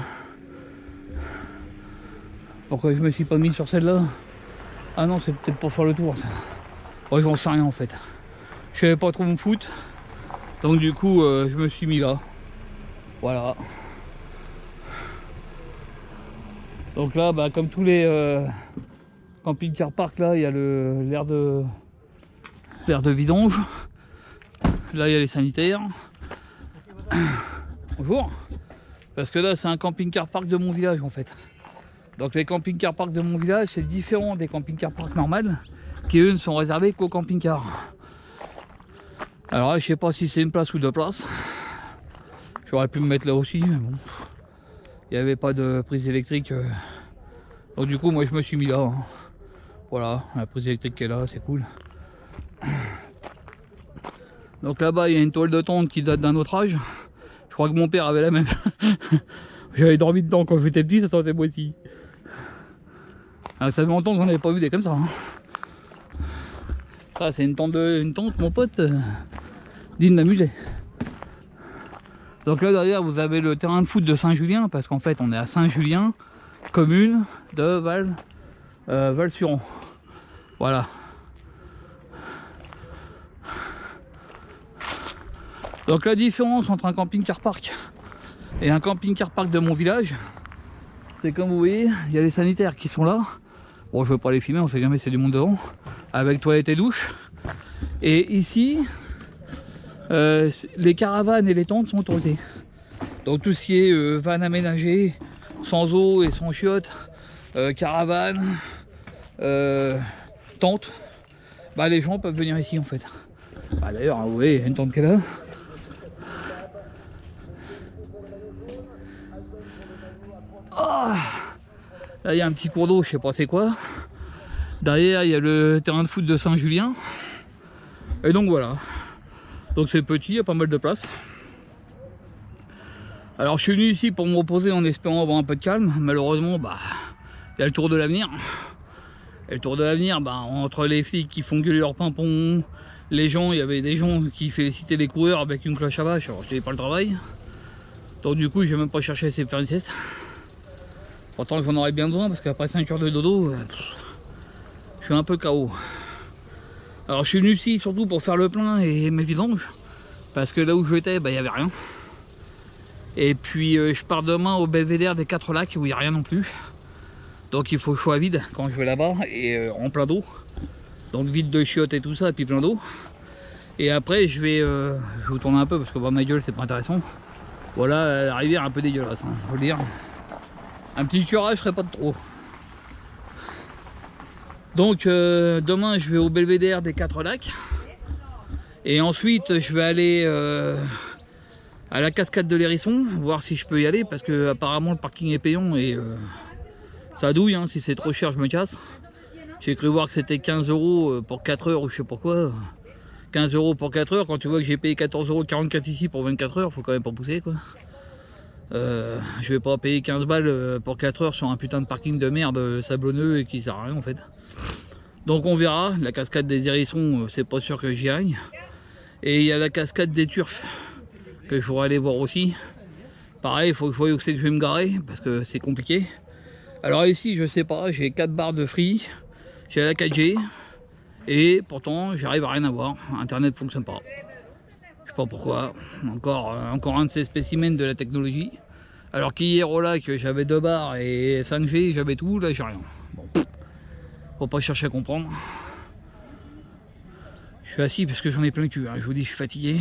Pourquoi je me suis pas mis sur celle-là? Ah non, c'est peut-être pour faire le tour ça. Ouais, j'en sais rien en fait. Je savais pas trop me foutre. Donc du coup je me suis mis là. Voilà. Donc là, bah, comme tous les camping-car park, là, il y a l'air de vidange. Là, il y a les sanitaires. Bonjour. Parce que là, c'est un camping-car park de mon village, en fait. Donc les camping-car park de mon village, c'est différent des camping-car park normales, qui eux ne sont réservés qu'aux camping-car. Alors là, je sais pas si c'est une place ou deux places. J'aurais pu me mettre là aussi, mais bon. Il n'y avait pas de prise électrique. Donc du coup, moi, je me suis mis là. Hein. Voilà, la prise électrique qui est là, c'est cool. Donc là-bas, il y a une toile de tente qui date d'un autre âge. Je crois que mon père avait la même. J'avais dormi dedans quand j'étais petit, ça sentait moi aussi. Alors, ça fait longtemps que j'en avais pas vu des comme ça. Hein. Ça, c'est une tente, mon pote, digne d'un musée. Donc là derrière vous avez le terrain de foot de Saint-Julien, parce qu'en fait on est à Saint-Julien, commune de Val-Suron. Voilà. Donc la différence entre un camping-car park et un camping-car park de mon village. C'est comme vous voyez, il y a les sanitaires qui sont là. Bon, je ne veux pas les filmer, on sait jamais c'est du monde devant. Avec toilette et douche. Et ici, les caravanes et les tentes sont autorisées. Donc tout ce qui est van aménagé, sans eau et sans chiottes, caravane, tente, bah les gens peuvent venir ici en fait. Bah, d'ailleurs, vous voyez, il y a une tente qui est là. Oh, là il y a un petit cours d'eau, je sais pas c'est quoi. Derrière il y a le terrain de foot de Saint-Julien. Et donc voilà. Donc c'est petit, il y a pas mal de place. Alors je suis venu ici pour me reposer en espérant avoir un peu de calme. Malheureusement, bah, il y a le tour de l'avenir. Et le tour de l'avenir, bah, entre les flics qui font gueuler leurs pimpons, les gens, il y avait des gens qui félicitaient les coureurs avec une cloche à vache. Alors je n'avais pas le travail. Donc du coup, je vais même pas chercher à essayer de faire une sieste. Pourtant j'en aurais bien besoin parce qu'après 5 heures de dodo, je suis un peu KO. Alors je suis venu ici surtout pour faire le plein et mes vidanges. Parce que là où j'étais, bah, il n'y avait rien. Et puis je pars demain au belvédère des 4 lacs où il n'y a rien non plus. Donc il faut que je sois vide quand je vais là-bas et en plein d'eau. Donc vide de chiottes et tout ça et puis plein d'eau. Et après je vais vous tourner un peu parce que voir ma gueule c'est pas intéressant. Voilà la rivière un peu dégueulasse, hein, faut le dire. Un petit curage serait pas de trop. Donc demain je vais au belvédère des 4 lacs. Et ensuite je vais aller à la cascade de l'Hérisson, voir si je peux y aller parce que apparemment le parking est payant et ça douille, hein, si c'est trop cher je me casse. J'ai cru voir que c'était 15 € pour 4 heures ou je sais pas quoi. 15 € pour 4 heures, quand tu vois que j'ai payé 14,44 € ici pour 24 heures, faut quand même pas pousser quoi. Je vais pas payer 15 balles pour 4 heures sur un putain de parking de merde sablonneux et qui sert à rien en fait. Donc on verra, la cascade des Hérissons, c'est pas sûr que j'y aille. Et il y a la cascade des Turfs que je pourrais aller voir aussi. Pareil, il faut que je voie où c'est que je vais me garer parce que c'est compliqué. Alors ici, je sais pas, j'ai 4 barres de free, j'ai la 4G et pourtant j'arrive à rien avoir. Internet fonctionne pas. Je sais pas pourquoi. Encore un de ces spécimens de la technologie. Alors qu'hier au lac j'avais 2 barres et 5G, j'avais tout, là j'ai rien. Bon, faut pas chercher à comprendre. Je suis assis parce que j'en ai plein le cul, hein. Je vous dis je suis fatigué.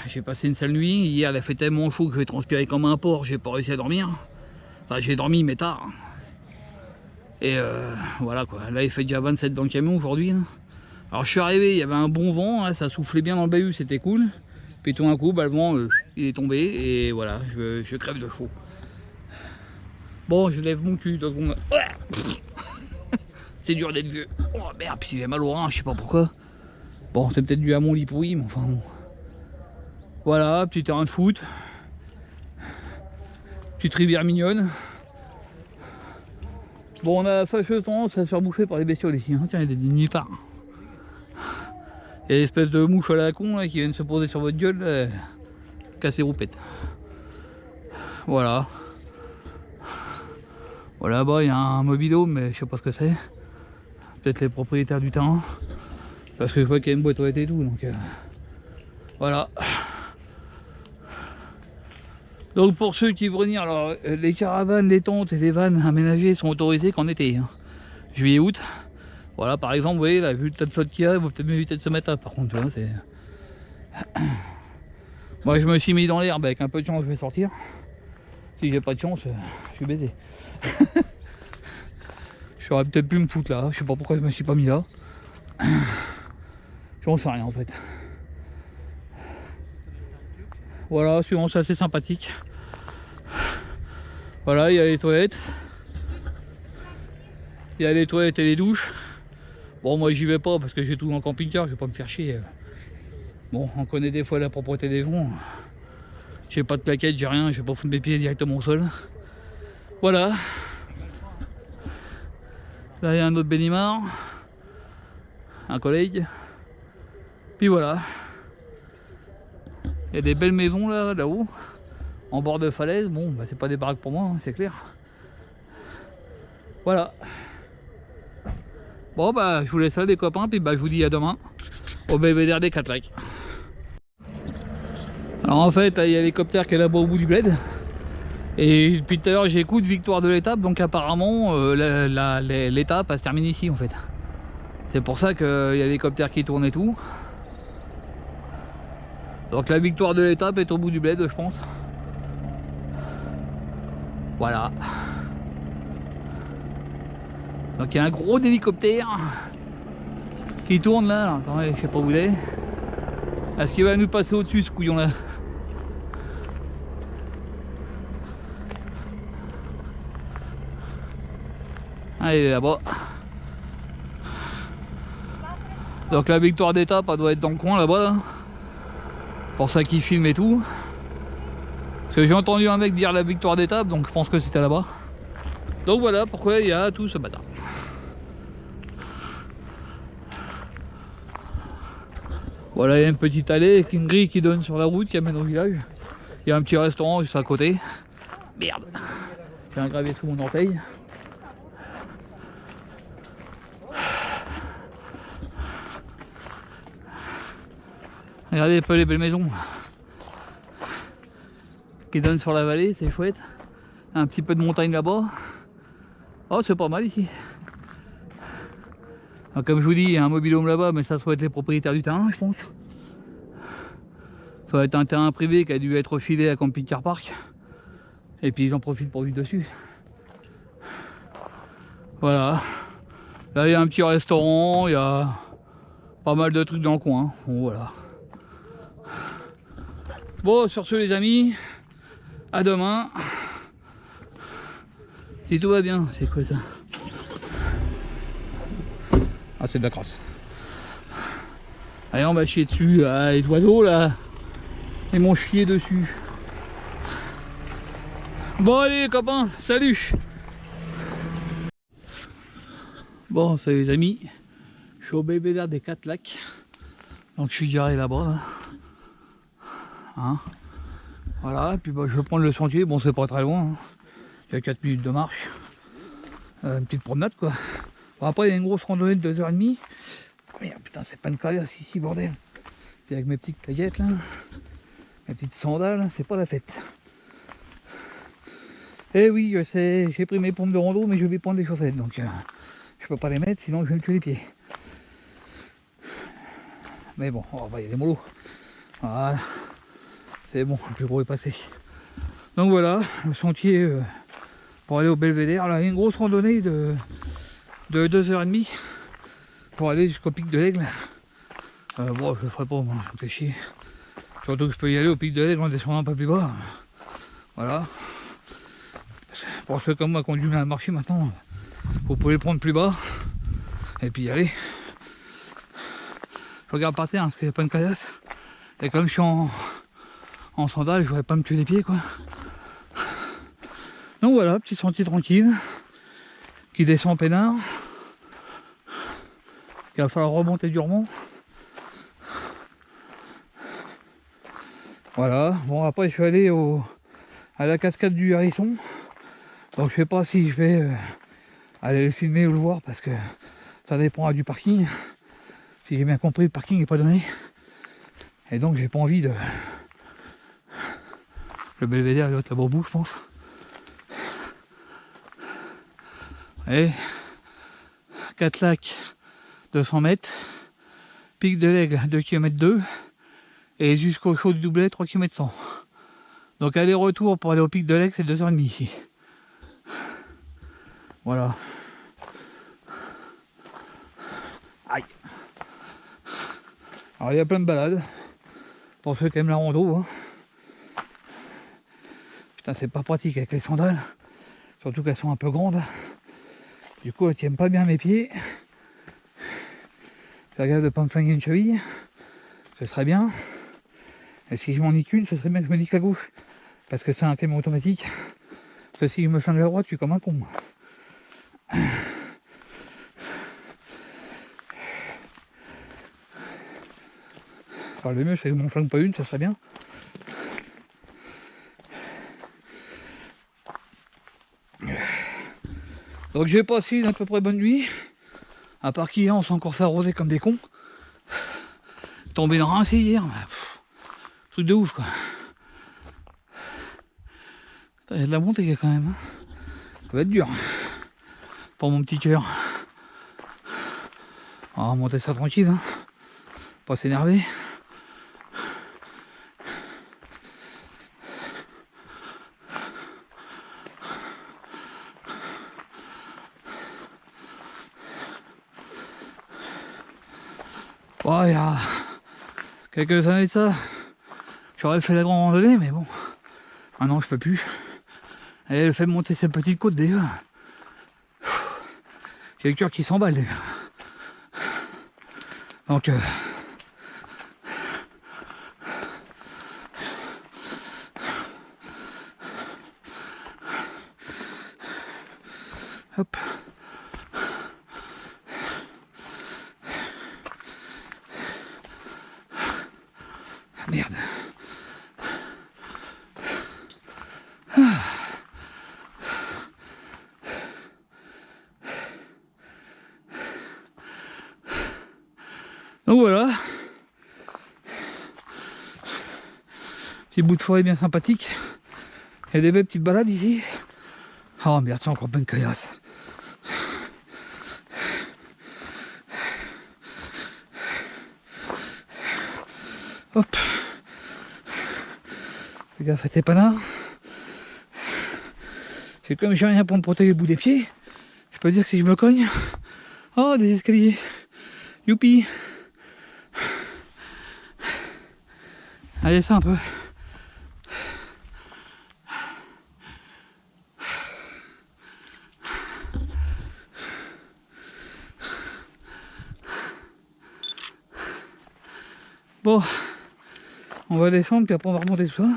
J'ai passé une sale nuit, hier elle a fait tellement chaud que j'ai transpiré comme un porc, j'ai pas réussi à dormir. Enfin j'ai dormi mais tard. Et voilà quoi, là il fait déjà 27 dans le camion aujourd'hui. Alors je suis arrivé, il y avait un bon vent, hein, ça soufflait bien dans le bahut, c'était cool. Puis tout d'un coup, bah, le vent il est tombé et voilà, je crève de chaud. Bon, je lève mon cul, 2 secondes. C'est dur d'être vieux. Oh merde, puis j'ai mal au rein, je sais pas pourquoi. Bon, c'est peut-être dû à mon lit pourri, mais enfin bon. Voilà, petit terrain de foot. Petite rivière mignonne. Bon, on a fâcheuse tendance à se faire bouffer par les bestioles ici. Hein. Tiens, il y a des nénuphars. Il y a des espèces de mouches à la con là, qui viennent se poser sur votre gueule. Casser roupette. Voilà. Voilà, là-bas, il y a un mobile mais je sais pas ce que c'est. Peut-être les propriétaires du terrain. Parce que je vois qu'il y a une boîte aux lettres et tout. Donc voilà. Donc pour ceux qui vont venir, alors les caravanes, les tentes et les vannes aménagées sont autorisées qu'en été. Hein. Juillet, août. Voilà, par exemple, vous voyez, là, vu le tas de flotte qu'il y a, il faut peut-être m'éviter de se mettre là. Par contre, tu vois, c'est... Moi, je me suis mis dans l'herbe, avec un peu de chance, je vais sortir. Si j'ai pas de chance, je suis baisé. J'aurais peut-être pu me foutre là, je sais pas pourquoi je me suis pas mis là. J'en sais rien en fait. Voilà, suivant, c'est assez sympathique. Voilà, il y a les toilettes. Il y a les toilettes et les douches. Bon, moi j'y vais pas parce que j'ai tout dans le camping-car, je vais pas me faire chier. Bon, on connaît des fois la propreté des gens. J'ai pas de plaquettes, j'ai rien, je vais pas foutre mes pieds directement au sol. Voilà. Là il y a un autre bénimar. Un collègue. Puis voilà. Il y a des belles maisons là-haut. En bord de falaise. Bon, bah, c'est pas des baraques pour moi, hein, c'est clair. Voilà. Bon bah je vous laisse là les copains, puis bah je vous dis à demain au belvédère des 4 lacs. Alors en fait il y a l'hélicoptère qui est là-bas au bout du bled. Et depuis tout à l'heure j'écoute victoire de l'étape, donc apparemment l'étape elle se termine ici en fait. C'est pour ça qu'il y a l'hélicoptère qui tourne et tout. Donc la victoire de l'étape est au bout du bled, je pense. Voilà. Donc il y a un gros hélicoptère qui tourne là. Attendez, je sais pas où il est. Est-ce qu'il va nous passer au-dessus ce couillon là? Ah, il est là-bas. Donc la victoire d'étape, elle doit être dans le coin là-bas. Là. Pour ça qu'il filme et tout. Parce que j'ai entendu un mec dire la victoire d'étape, donc je pense que c'était là-bas. Donc voilà pourquoi il y a tout ce bâtard. Voilà, il y a une petite allée avec une grille qui donne sur la route qui amène au village. Il y a un petit restaurant juste à côté. Merde, j'ai un gravier sous mon orteil. Regardez un peu les belles maisons qui donnent sur la vallée, c'est chouette. Un petit peu de montagne là-bas. Oh, c'est pas mal ici. Alors, comme je vous dis, il y a un mobil-home là-bas, mais ça doit être les propriétaires du terrain, je pense. Ça doit être un terrain privé qui a dû être filé à Camping Car Park. Et puis j'en profite pour vivre dessus. Voilà. Là, il y a un petit restaurant, il y a pas mal de trucs dans le coin. Bon, voilà. Bon, sur ce les amis, à demain. Si tout va bien, c'est quoi ça? Ah, c'est de la crasse. Allez, on va chier dessus. Ah, les oiseaux là, ils m'ont chié dessus. Bon allez les copains, salut. Bon, salut les amis. Je suis au belvédère des 4 lacs. Donc je suis garé là-bas. Là. Hein, voilà, et puis bah, je vais prendre le sentier. Bon, c'est pas très loin. Hein. Il y a 4 minutes de marche. Une petite promenade quoi. Bon, après il y a une grosse randonnée de 2h30. Merde, putain, c'est pas une caillasse ici, bordel. Puis avec mes petites caillettes là, mes petites sandales, c'est pas la fête. Eh oui, je sais, j'ai pris mes pompes de rando, mais je vais prendre des chaussettes, donc je peux pas les mettre, sinon je vais me tuer les pieds. Mais bon, oh, bah, il y a des mollos. Voilà, c'est bon, le plus gros est passé. Donc voilà, le sentier pour aller au belvédère. Là, il y a une grosse randonnée de 2h30 pour aller jusqu'au pic de l'Aigle. Bon, je le ferai pas, moi, ça me fait chier. Surtout que je peux y aller au pic de l'Aigle en descendant un peu plus bas. Voilà. Pour ceux comme moi qui ont du mal à marcher maintenant, vous pouvez le prendre plus bas et puis y aller. Je regarde par terre parce qu'il n'y a pas une caillasse. Et comme je suis en sandales, je ne vais pas me tuer les pieds quoi. Donc voilà, petit sentier tranquille qui descend en peinard. Il va falloir remonter durement. Voilà, bon après je suis allé à la cascade du Hérisson. Donc je sais pas si je vais aller le filmer ou le voir parce que ça dépendra du parking. Si j'ai bien compris, le parking n'est pas donné. Et donc j'ai pas envie de... Le belvédère doit être là-bas au bout, je pense. Et 4 lacs, 200 mètres. Pic de l'Aigle, 2 km 2. Et jusqu'au chaud du Doublet, 3 km 100. Donc aller-retour pour aller au pic de l'Aigle, c'est 2h30 ici. Voilà. Aïe. Alors il y a plein de balades. Pour ceux qui aiment la rando. Hein. Putain, c'est pas pratique avec les sandales. Surtout qu'elles sont un peu grandes. Du coup, elles tiennent pas bien mes pieds. Fais gaffe de ne pas me flinguer une cheville. Ce serait bien. Et si je m'en nique une, ce serait bien que je me nique la gauche. Parce que c'est un camion automatique. Parce que si je me flingue la droite, je suis comme un con. Alors le mieux c'est que je m'en flingue pas une, ça serait bien. Donc j'ai passé une à peu près bonne nuit. À part qu'hier on s'est encore fait arroser comme des cons. Tombé dans rincé hier. Truc de ouf quoi. Il y a de la montée quand même. Ça va être dur. Pour mon petit cœur. On va monter ça tranquille. Hein. Pas s'énerver. Ouais, il y a quelques années de ça, j'aurais fait la grande randonnée, mais bon, maintenant je peux plus. Et elle fait monter cette petite côte déjà. J'ai le cœur qui s'emballe déjà. Donc, hop. Merde. Donc voilà. Petit bout de forêt bien sympathique. Il y a des belles petites balades ici. Oh merde, c'est encore plein de caillasses. Hop. Fais gaffe à tes panards. C'est comme j'ai rien pour me protéger le bout des pieds. Je peux dire que si je me cogne. Oh, des escaliers. Youpi. Allez, ça un peu. Bon, on va descendre puis après on va remonter tout ça.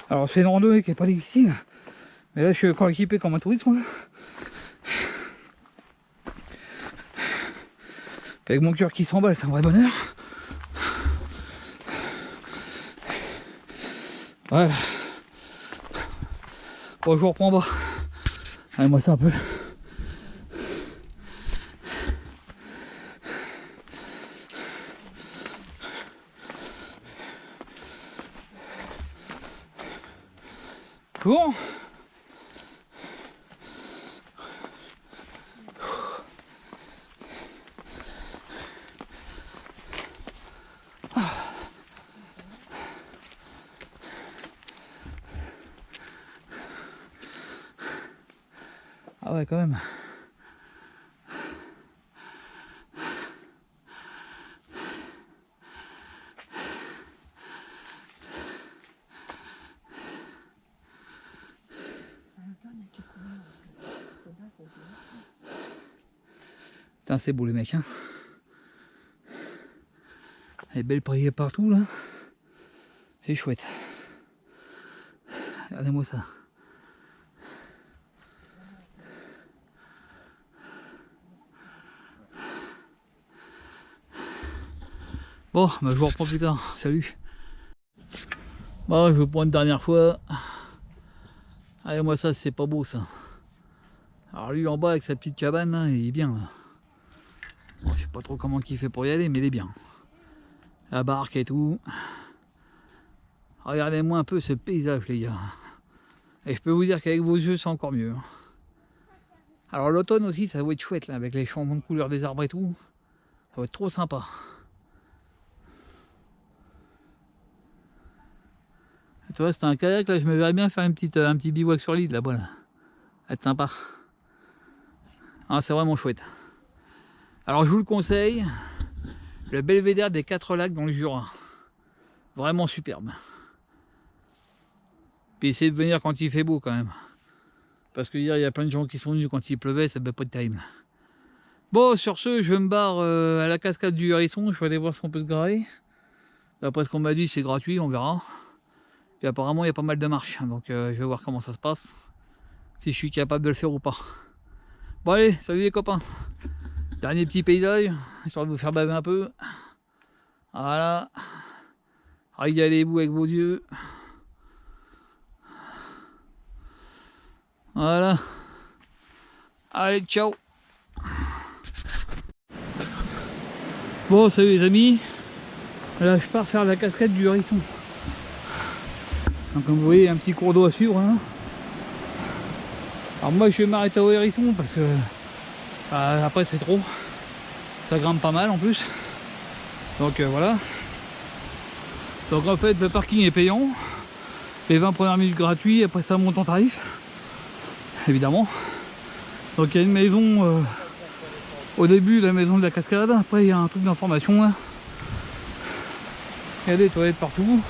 Alors c'est une randonnée qui est pas difficile, mais là je suis encore équipé comme un touriste moi. Avec mon cœur qui s'emballe, c'est un vrai bonheur. Voilà. Bon, je vous reprends en bas. Allez, moi ça un peu. Bon. Ah ouais, quand même. Putain, c'est beau les mecs, hein. Les belles prairies partout là. C'est chouette. Regardez-moi ça. Bon, bah, je vous reprends plus tard. Salut. Bon, je vous prends une dernière fois. Allez, moi ça, c'est pas beau ça. Alors lui en bas avec sa petite cabane, là, il est bien là. Bon, je sais pas trop comment il fait pour y aller, mais il est bien. La barque et tout. Regardez-moi un peu ce paysage les gars. Et je peux vous dire qu'avec vos yeux c'est encore mieux. Alors l'automne aussi ça va être chouette là, avec les changements de couleur des arbres et tout. Ça va être trop sympa. Tu vois, c'était un kayak là, je me verrais bien faire un petit bivouac sur l'île là-bas. Là. Ça va être sympa. Ah, c'est vraiment chouette. Alors je vous le conseille, le belvédère des 4 lacs dans le Jura. Vraiment superbe. Puis essayez de venir quand il fait beau quand même. Parce que hier il y a plein de gens qui sont venus quand il pleuvait, ça devait pas être terrible. Bon, sur ce, je me barre à la cascade du Hérisson, je vais aller voir ce qu'on peut se garer. D'après ce qu'on m'a dit, c'est gratuit, on verra. Puis apparemment il y a pas mal de marches, donc je vais voir comment ça se passe. Si je suis capable de le faire ou pas. Bon allez, salut les copains. Dernier petit paysage, histoire de vous faire baver un peu. Voilà. Régalez-vous avec vos yeux. Voilà. Allez, ciao. Bon, salut les amis. Là je pars faire la cascade du Hérisson. Donc comme vous voyez, un petit cours d'eau à suivre hein. Alors moi je vais m'arrêter au Hérisson parce que après c'est trop, ça grimpe pas mal en plus. Donc voilà. Donc en fait le parking est payant, les 20 premières minutes gratuits, après ça monte en tarif évidemment. Donc il y a une maison au début, la maison de la cascade, après il y a un truc d'information là. Il y a des toilettes partout.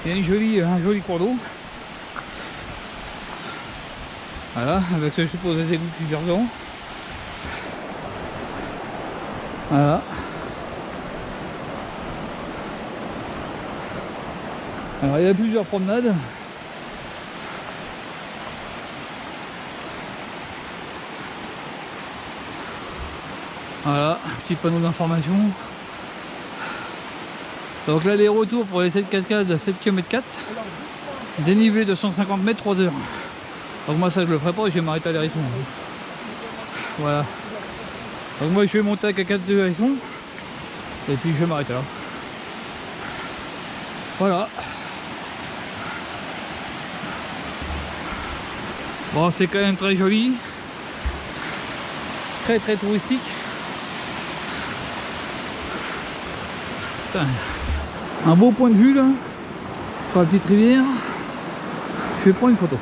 Il y a un joli cours d'eau. Voilà, avec ce que je suppose des égouts divergents. Voilà. Alors il y a plusieurs promenades. Voilà, petit panneau d'information. Donc là les retours pour les 7 cascades à 7 km 4. Dénivelé de 150 mètres 3 heures. Donc moi ça je le ferai pas, je vais m'arrêter à l'Hérisson. Voilà. Donc moi je vais monter à K4 de Hérisson. Et puis je vais m'arrêter là. Voilà. Bon c'est quand même très joli. Très touristique. Putain. Un beau point de vue là. Sur la petite rivière. Je vais prendre une photo.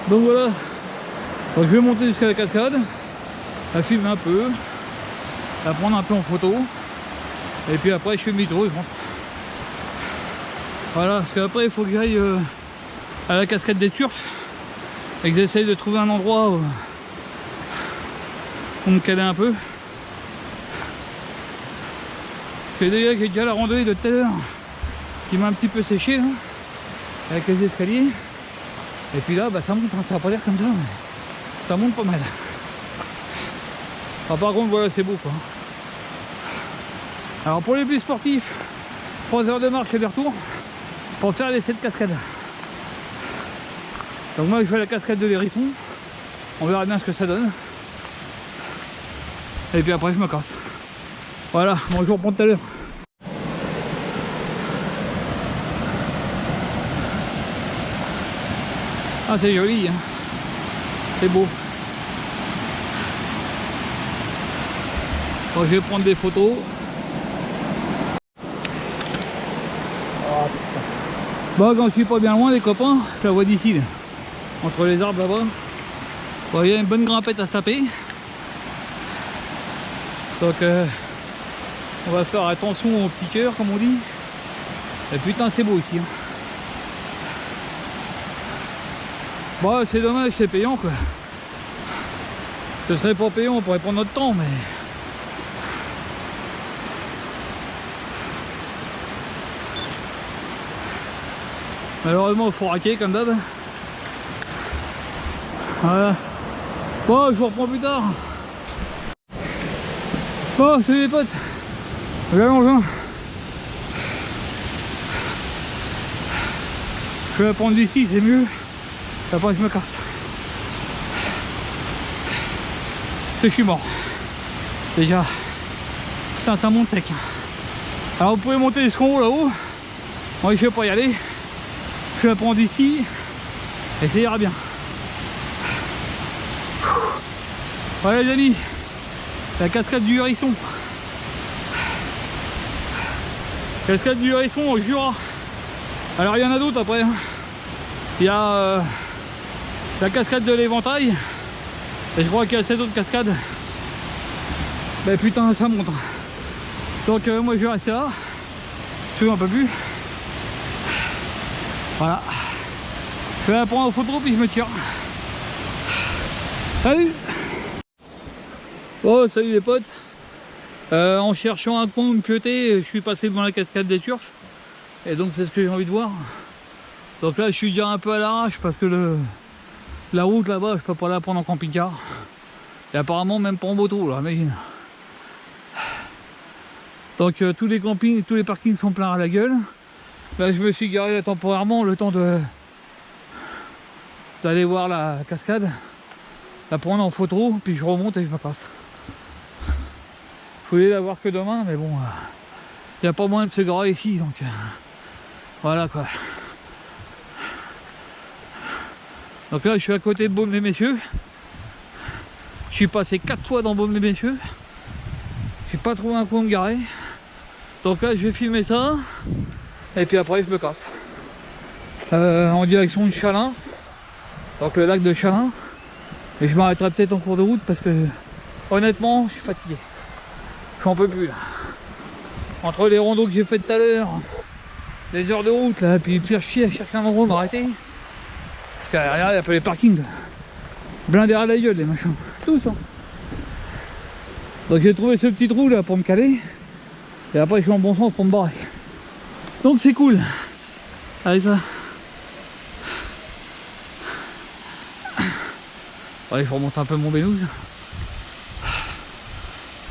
Donc voilà, donc je vais monter jusqu'à la cascade, la filmer un peu, la prendre un peu en photo, et puis après je fais demi-tour et je rentre. Voilà, parce qu'après il faut que j'aille à la cascade des Turfs, et que j'essaye de trouver un endroit pour me caler un peu. C'est déjà la randonnée de tout à l'heure qui m'a un petit peu séché là, avec les escaliers. Et puis là, ça monte, hein, ça va pas l'air comme ça, mais ça monte pas mal. Ah, par contre, voilà, c'est beau quoi. Alors pour les plus sportifs, 3 heures de marche et de retour pour faire les 7 cascades. Donc moi je fais la cascade de l'Hérisson, on verra bien ce que ça donne. Et puis après je me casse. Voilà, bon je vous reprends tout à l'heure. Ah c'est joli, hein. C'est beau. Bon, je vais prendre des photos. Oh, bon, quand je suis pas bien loin les copains, je la vois d'ici, entre les arbres là-bas. Bon, il y a une bonne grimpette à se taper. Donc on va faire attention aux petits cœurs comme on dit. Et putain c'est beau ici, hein. Bon c'est dommage, c'est payant quoi. Ce serait pas payant, on pourrait prendre notre temps mais... Malheureusement il faut raquer comme d'hab. Voilà. Bon je vous reprends plus tard. Bon salut les potes. J'ai l'engin. Je vais la prendre d'ici, c'est mieux. Après je me casse. Je suis mort. Déjà. Putain ça monte sec. Alors vous pouvez monter jusqu'en haut là-haut. Moi je vais pas y aller. Je la prends d'ici. Et ça ira bien. Voilà les amis. La cascade du Hérisson. Cascade du Hérisson au Jura. Alors il y en a d'autres après. Il y a la cascade de l'Éventail. Et je crois qu'il y a cette autre cascade. Ben putain ça monte. Donc moi je vais rester là. Je fais un peu plus. Voilà. Je vais la prendre en photo puis je me tire. Salut. Bon salut les potes. En cherchant un coin où me pioter, je suis passé devant la cascade des Turfs. Et donc c'est ce que j'ai envie de voir. Donc là je suis déjà un peu à l'arrache parce que la route là-bas je peux pas la prendre en camping-car. Et apparemment même pas en moto là, imagine. Donc tous les campings, tous les parkings sont pleins à la gueule. Là je me suis garé là, temporairement le temps d'aller voir la cascade, la prendre en photo, puis je remonte et je me passe. Je voulais la voir que demain, mais bon, il n'y a pas moyen de se garer ici, donc voilà quoi. Donc là je suis à côté de Baume-les-Messieurs. Je suis passé 4 fois dans Baume-les-Messieurs. J'ai pas trouvé un coin de me garer. Donc là je vais filmer ça. Et puis après je me casse. En direction de Chalin. Donc le lac de Chalin. Et je m'arrêterai peut-être en cours de route parce que honnêtement je suis fatigué. J'en peux plus là. Entre les rondos que j'ai fait tout à l'heure, les heures de route là, puis faire chier à chercher un endroit m'arrêter. Parce que regarde, il y a pas les parkings. Blindés à la gueule les machins. Tout ça. Donc j'ai trouvé ce petit trou là pour me caler. Et après je suis en bon sens pour me barrer. Donc c'est cool. Allez ça. Allez, je remonte un peu mon bénouse.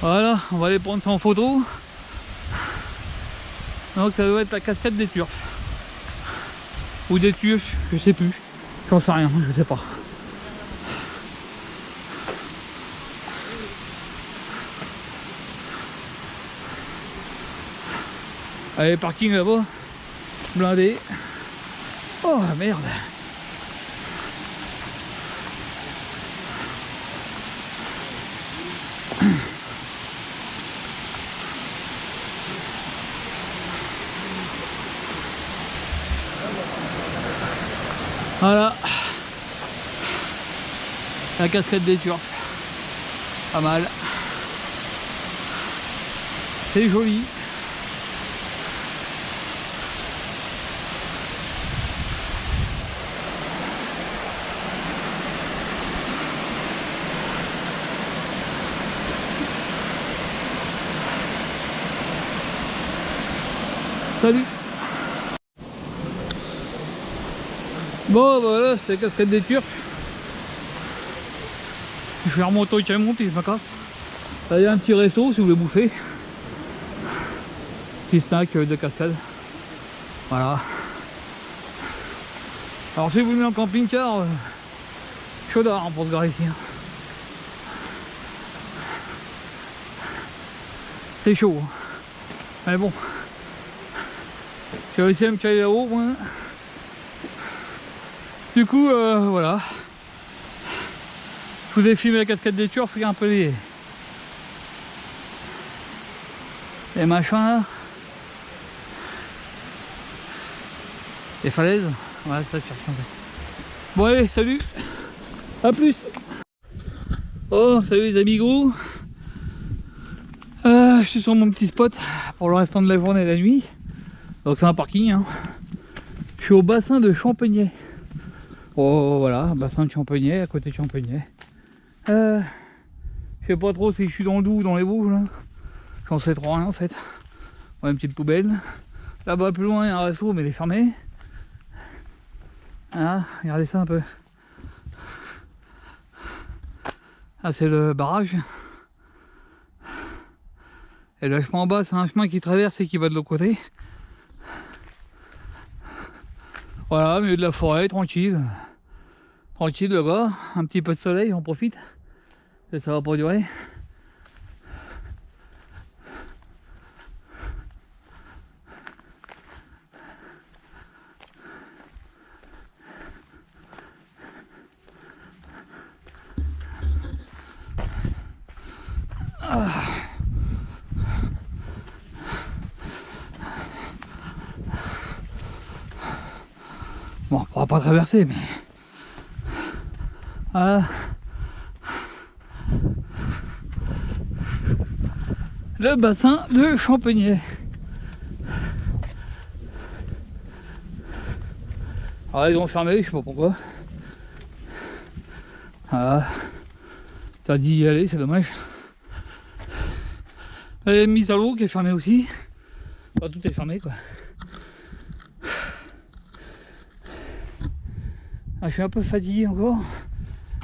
Voilà, on va aller prendre ça en photo. Donc ça doit être la cascade des Turfs. Ou des Turfs, je sais plus. J'en sais rien, je sais pas. Allez, parking là-bas. Blindé. Oh merde. Voilà. La cascade des Turfs. Pas mal. C'est joli. Salut. Bon voilà, c'était la cascade des Turfs. Je vais remonter au camion puis je me casse. Là il y a un petit resto si vous voulez bouffer. Petit snack de cascade. Voilà. Alors si vous venez en camping-car, chaudard pour se garer ici. C'est chaud. Mais bon. J'ai réussi à me caler là-haut. Moi. Du coup, voilà. Je vous ai filmé la cascade des Turfs, regarde un peu les machins là. Les falaises. Voilà, ça cherche un peu. Bon allez, salut. A plus. Oh, salut les amigos. Je suis sur mon petit spot pour le restant de la journée et de la nuit. Donc c'est un parking. Hein. Je suis au bassin de Champeniers. Oh voilà, bassin de Champeniers, à côté de Champeniers. Je sais pas trop si je suis dans le Doubs ou dans les Vosges là. J'en sais trop rien en fait. Ouais, une petite poubelle. Là-bas plus loin il y a un resto mais il est fermé. Voilà, regardez ça un peu. Ah c'est le barrage. Et le chemin en bas c'est un chemin qui traverse et qui va de l'autre côté. Voilà, au milieu de la forêt, tranquille. Tranquille le gars, un petit peu de soleil, on profite. Et ça va pas durer. Ah. Bon, on pourra pas traverser, mais... Voilà. Le bassin de Champeniers. Alors ils ont fermé, je sais pas pourquoi. Voilà. T'as dit y aller, c'est dommage. Il y a une mise à l'eau qui est fermée aussi. Enfin, tout est fermé quoi. Ah, je suis un peu fatigué encore.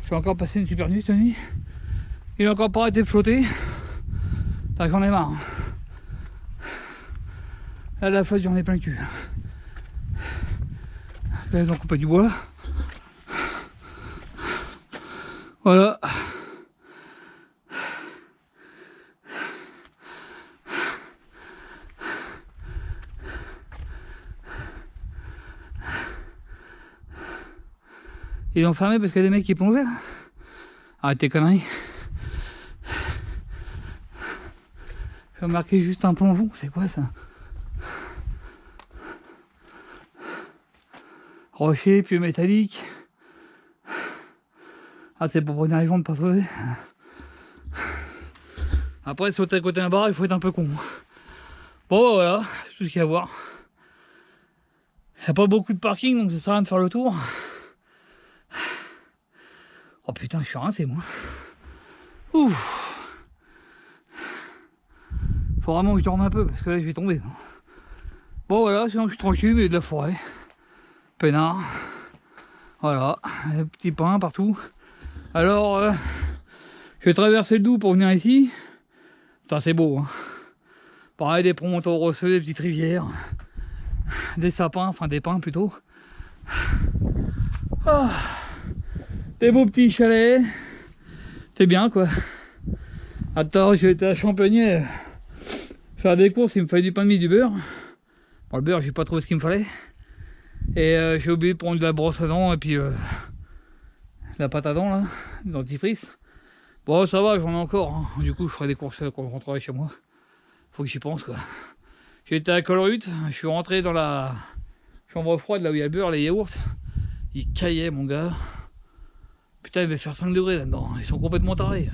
Je vais encore passer une super nuit cette nuit. Il n'a encore pas arrêté de flotter. Ça j'en ai marre. À la fois j'en ai plein le cul. Là ils ont coupé du bois. Voilà. Ils l'ont fermé parce qu'il y a des mecs qui plongeaient là. Arrête tes conneries. J'ai remarqué juste un plongeon, c'est quoi ça? Rocher, puis métallique. Ah, c'est pour prévenir les gens de pas sauter. Après, sauter à côté d'un bar, il faut être un peu con. Bon, voilà, c'est tout ce qu'il y a à voir. Il n'y a pas beaucoup de parking, donc ça sert à rien de faire le tour. Oh putain, je suis rincé, moi. Ouf. Faut vraiment que je dorme un peu, parce que là, je vais tomber. Bon, voilà, sinon je suis tranquille, mais de la forêt. Peinard. Voilà, des petits pins partout. Alors, je vais traverser le Doubs pour venir ici. Putain, c'est beau, hein. Pareil, des promontoires rocheux, des petites rivières. Des sapins, enfin des pins plutôt. Oh. Des beaux petits chalets. C'est bien, quoi. Attends, j'ai été à Champagné faire des courses, il me fallait du pain de mie, du beurre. Bon, le beurre, j'ai pas trouvé ce qu'il me fallait. Et j'ai oublié de prendre de la brosse à dents et puis la pâte à dents, là, dentifrice. Bon, ça va, j'en ai encore. Hein. Du coup, je ferai des courses quand je rentrerai chez moi. Faut que j'y pense, quoi. J'ai été à Colruyt, je suis rentré dans la chambre froide, là où il y a le beurre, les yaourts. Il caillait, mon gars. Putain, il va faire 5 degrés là-dedans. Ils sont complètement tarés.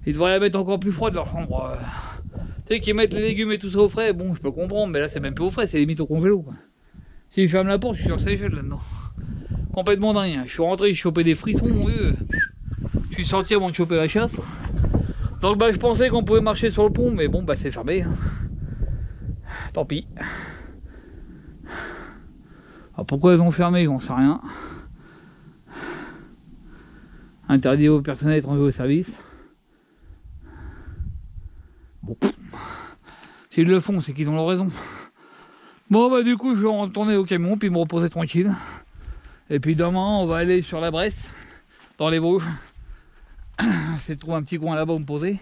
Ils devraient la mettre encore plus froide, leur chambre. Tu sais qu'ils mettent les légumes et tout ça au frais, bon, je peux comprendre, mais là, c'est même plus au frais, c'est limite au congélo, quoi. Si je ferme la porte, je suis sur le Seychelles là-dedans. Complètement dingue. Je suis rentré, j'ai chopé des frissons, mon vieux. Je suis sorti avant de choper la chasse. Donc, bah, je pensais qu'on pouvait marcher sur le pont, mais bon, bah, c'est fermé. Hein. Tant pis. Alors, pourquoi ils ont fermé, on sait rien. Interdit aux personnels étrangers au service. Bon. S'ils le font, c'est qu'ils ont leur raison. Bon, bah, du coup, je vais retourner au camion, puis me reposer tranquille. Et puis demain, on va aller sur la Bresse, dans les Vosges. C'est de trouver un petit coin là-bas où me poser.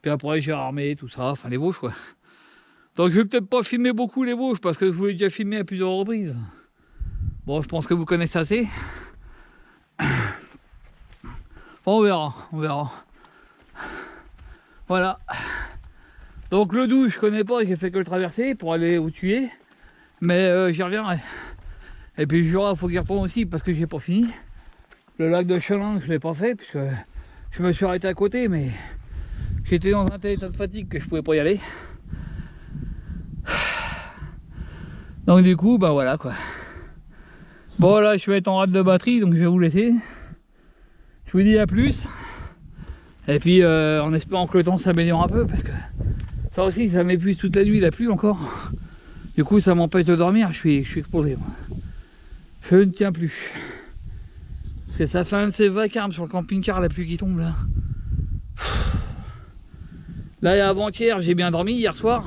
Puis après, j'ai armé tout ça, enfin les Vosges, quoi. Donc, je vais peut-être pas filmer beaucoup les Vosges, parce que je vous l'ai déjà filmé à plusieurs reprises. Bon, je pense que vous connaissez assez. Bon, on verra, on verra. Voilà. Donc, le Doubs, je connais pas, j'ai fait que le traverser pour aller au Thueyts. Mais j'y reviendrai. Et puis le Jura, il faut qu'il retourne aussi parce que j'ai pas fini. Le lac de Chalin, je l'ai pas fait puisque je me suis arrêté à côté, mais j'étais dans un tel état de fatigue que je pouvais pas y aller. Donc du coup, bah voilà quoi. Bon là, je vais être en rate de batterie, donc je vais vous laisser. Je vous dis à plus. Et puis en espérant que le temps s'améliore un peu, parce que ça aussi, ça m'épuise toute la nuit, la pluie encore. Du coup, ça m'empêche de dormir, je suis explosé. Moi. Je ne tiens plus. C'est ça fait un de ces vacarmes sur le camping-car, la pluie qui tombe là. Là, avant-hier, j'ai bien dormi hier soir.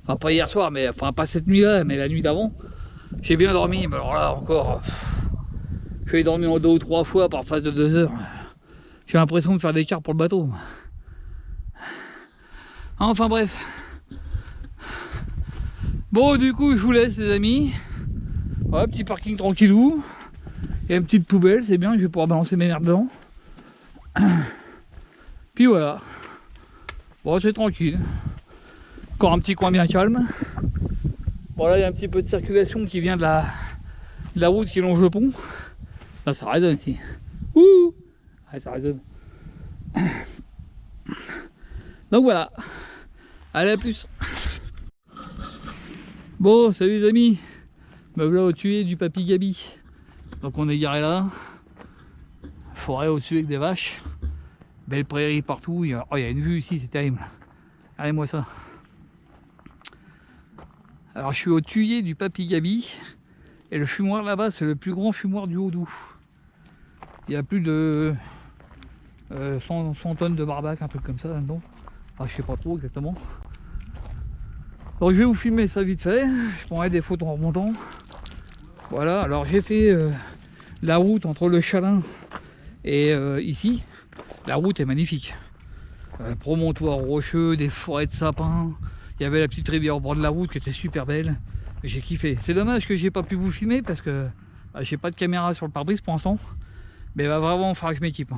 Enfin, pas hier soir, mais enfin, pas cette nuit-là, mais la nuit d'avant. J'ai bien dormi, mais alors là, encore. Je vais dormir en 2 ou 3 fois par phase de 2 heures. J'ai l'impression de faire des quarts pour le bateau. Enfin, bref. Bon, du coup, je vous laisse, les amis. Ouais, petit parking tranquillou. Il y a une petite poubelle, c'est bien, je vais pouvoir balancer mes merdes dedans. Puis voilà. Bon, c'est tranquille. Encore un petit coin bien calme. Bon, là, il y a un petit peu de circulation qui vient de la route qui longe le pont. Ça résonne ici. Ouh! Ouais, ça résonne. Donc voilà. Allez, à plus. Bon, salut les amis. Me voilà au Thueyts du Papy Gaby. Donc on est garé là. Forêt au-dessus avec des vaches. Belle prairie partout. Oh, il y a une vue ici, c'est terrible. Regardez-moi ça. Alors je suis au Thueyts du Papy Gaby. Et le fumoir là-bas, c'est le plus grand fumoir du Haut-Doubs. Il y a plus de 100 tonnes de barbac, un truc comme ça là-dedans. Ah, je sais pas trop exactement. Donc je vais vous filmer ça vite fait, je prendrai des photos en remontant. Voilà, alors j'ai fait la route entre le Chalin et ici. La route est magnifique. Promontoire rocheux, des forêts de sapins. Il y avait la petite rivière au bord de la route qui était super belle. J'ai kiffé. C'est dommage que j'ai pas pu vous filmer parce que j'ai pas de caméra sur le pare-brise pour l'instant. Mais il va vraiment falloir que je m'équipe.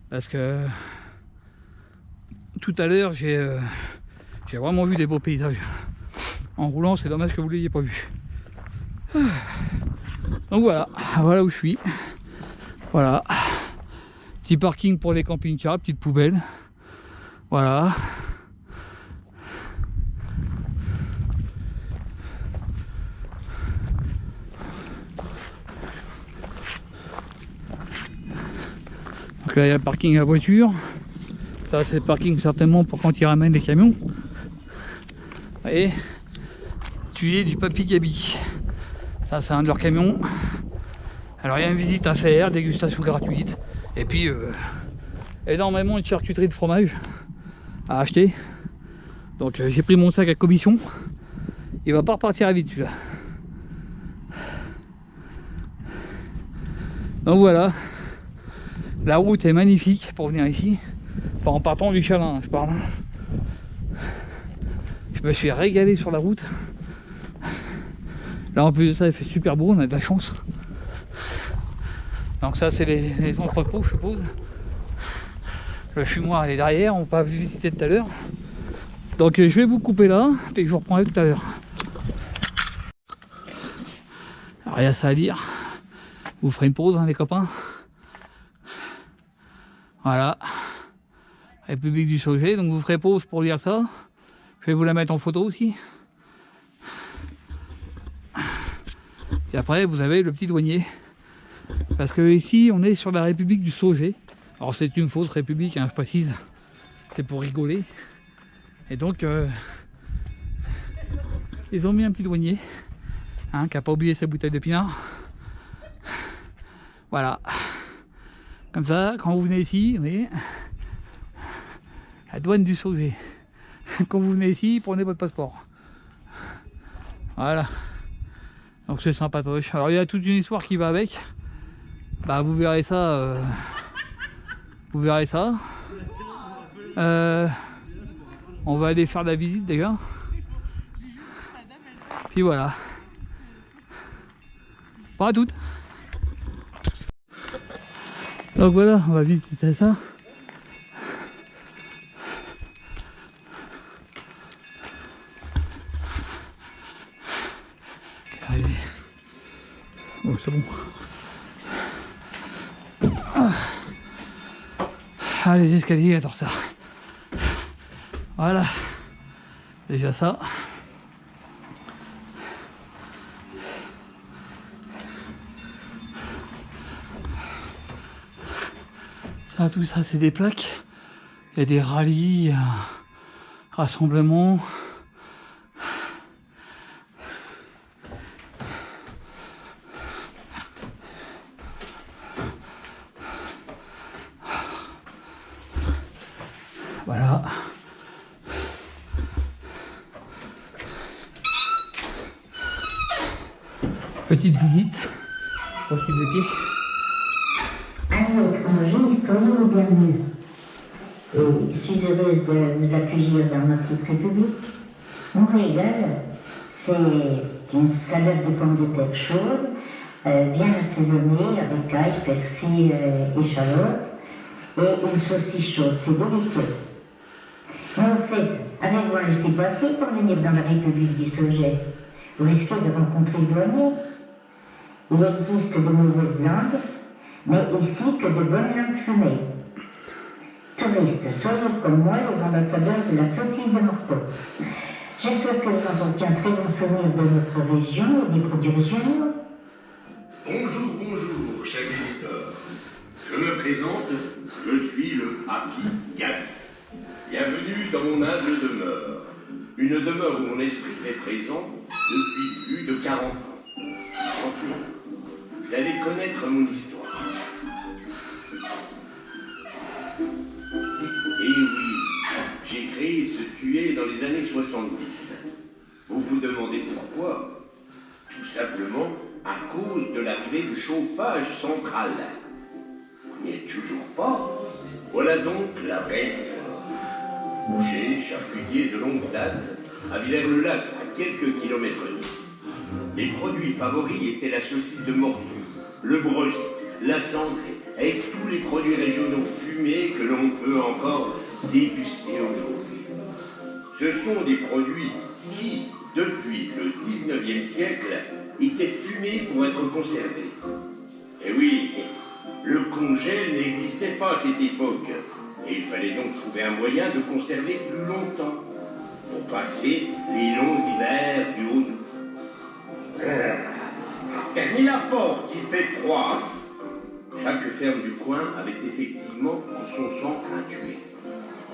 Parce que tout à l'heure j'ai vraiment vu des beaux paysages. En roulant, c'est dommage que vous l'ayez pas vu. Donc voilà, voilà où je suis. Voilà. Petit parking pour les camping-cars, petite poubelle. Voilà. Donc là il y a le parking à voiture. Ça c'est le parking certainement pour quand ils ramènent les camions. Et tu es du Papy Gabi. Ça c'est un de leurs camions. Alors il y a une visite à faire, dégustation gratuite. Et puis énormément de charcuterie de fromage à acheter. Donc j'ai pris mon sac à commission. Il va pas repartir à vite celui-là. Donc voilà. La route est magnifique pour venir ici. Enfin en partant du Chalin, je parle. Je me suis régalé sur la route. Là en plus de ça il fait super beau, on a de la chance. Donc ça c'est les entrepôts je suppose. Le fumoir elle est derrière, on va visiter tout à l'heure. Donc je vais vous couper là et je vous reprendrai tout à l'heure. Alors il y a ça à lire. Vous ferez une pause hein, les copains. Voilà. République du Sauget, donc vous ferez pause pour lire ça. Je vais vous la mettre en photo aussi. Et après vous avez le petit douanier. Parce que ici on est sur la République du Sauget. Alors c'est une fausse république, hein, je précise. C'est pour rigoler. Et donc ils ont mis un petit douanier hein, qui n'a pas oublié sa bouteille de pinard. Voilà. Comme ça, quand vous venez ici, vous voyez, la douane du Sauget. Quand vous venez ici, prenez votre passeport. Voilà. Donc c'est sympatoche. Alors il y a toute une histoire qui va avec. Bah vous verrez ça. Vous verrez ça. On va aller faire la visite d'ailleurs. Puis voilà. Bon à toutes. Donc voilà, on va visiter ça. Allez. Oh c'est bon. Ah les escaliers, j'adore ça. Voilà. Déjà ça. Ça, tout ça, c'est des plaques. Il y a des rallyes, rassemblements. Voilà. Petite visite. Profil de pied. Amis étrangers, soyez les bienvenus. Et je suis heureuse de vous accueillir dans ma petite république. Mon régal, c'est une salade de pommes de terre chaude, bien assaisonnée avec ail, persil, échalote, et une saucisse chaude. C'est délicieux. Mais en fait, avec vous laissez passer pour venir dans la République du Sauget, vous risquez de rencontrer le douanier. Il existe de mauvaises langues, mais ici que de bonnes langues fumées. Touristes, soyez comme moi les ambassadeurs de la saucisse de Morteau. J'espère que vous en tiendrez très bons souvenirs de notre région et des produits régionaux. Bonjour, bonjour, chers visiteurs. Je me présente, je suis le Papy Gabi. Bienvenue dans mon humble demeure. Une demeure où mon esprit est présent depuis plus de 40 ans. Sentez, vous allez connaître mon histoire. Et oui, j'ai créé ce tube tués dans les années 70. Vous vous demandez pourquoi? Tout simplement à cause de l'arrivée du chauffage central. Vous n'y êtes toujours pas? Voilà donc la vraie histoire. Boucher, charcutier de longue date, à Villers-le-Lac, à quelques kilomètres d'ici. Les produits favoris étaient la saucisse de Morteau, le breuzy, la cendrée, et tous les produits régionaux fumés que l'on peut encore déguster aujourd'hui. Ce sont des produits qui, depuis le 19e siècle, étaient fumés pour être conservés. Et oui, le congèle n'existait pas à cette époque, et il fallait donc trouver un moyen de conserver plus longtemps, pour passer les longs hivers du Haut-Doubs. Fermez la porte, il fait froid. Chaque ferme du coin avait effectivement en son centre un tuyau.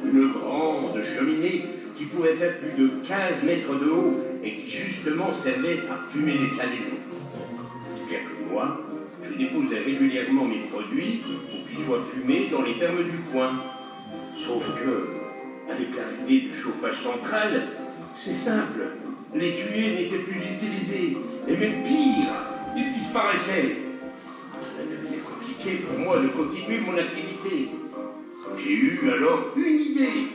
Une grande cheminée qui pouvait faire plus de 15 mètres de haut et qui justement servait à fumer les salaisons. C'est bien que moi, je déposais régulièrement mes produits pour qu'ils soient fumés dans les fermes du coin. Sauf que, avec l'arrivée du chauffage central, c'est simple, les tuyaux n'étaient plus utilisés, et même pire, ils disparaissaient. Cela devenait compliqué pour moi de continuer mon activité. J'ai eu alors une idée.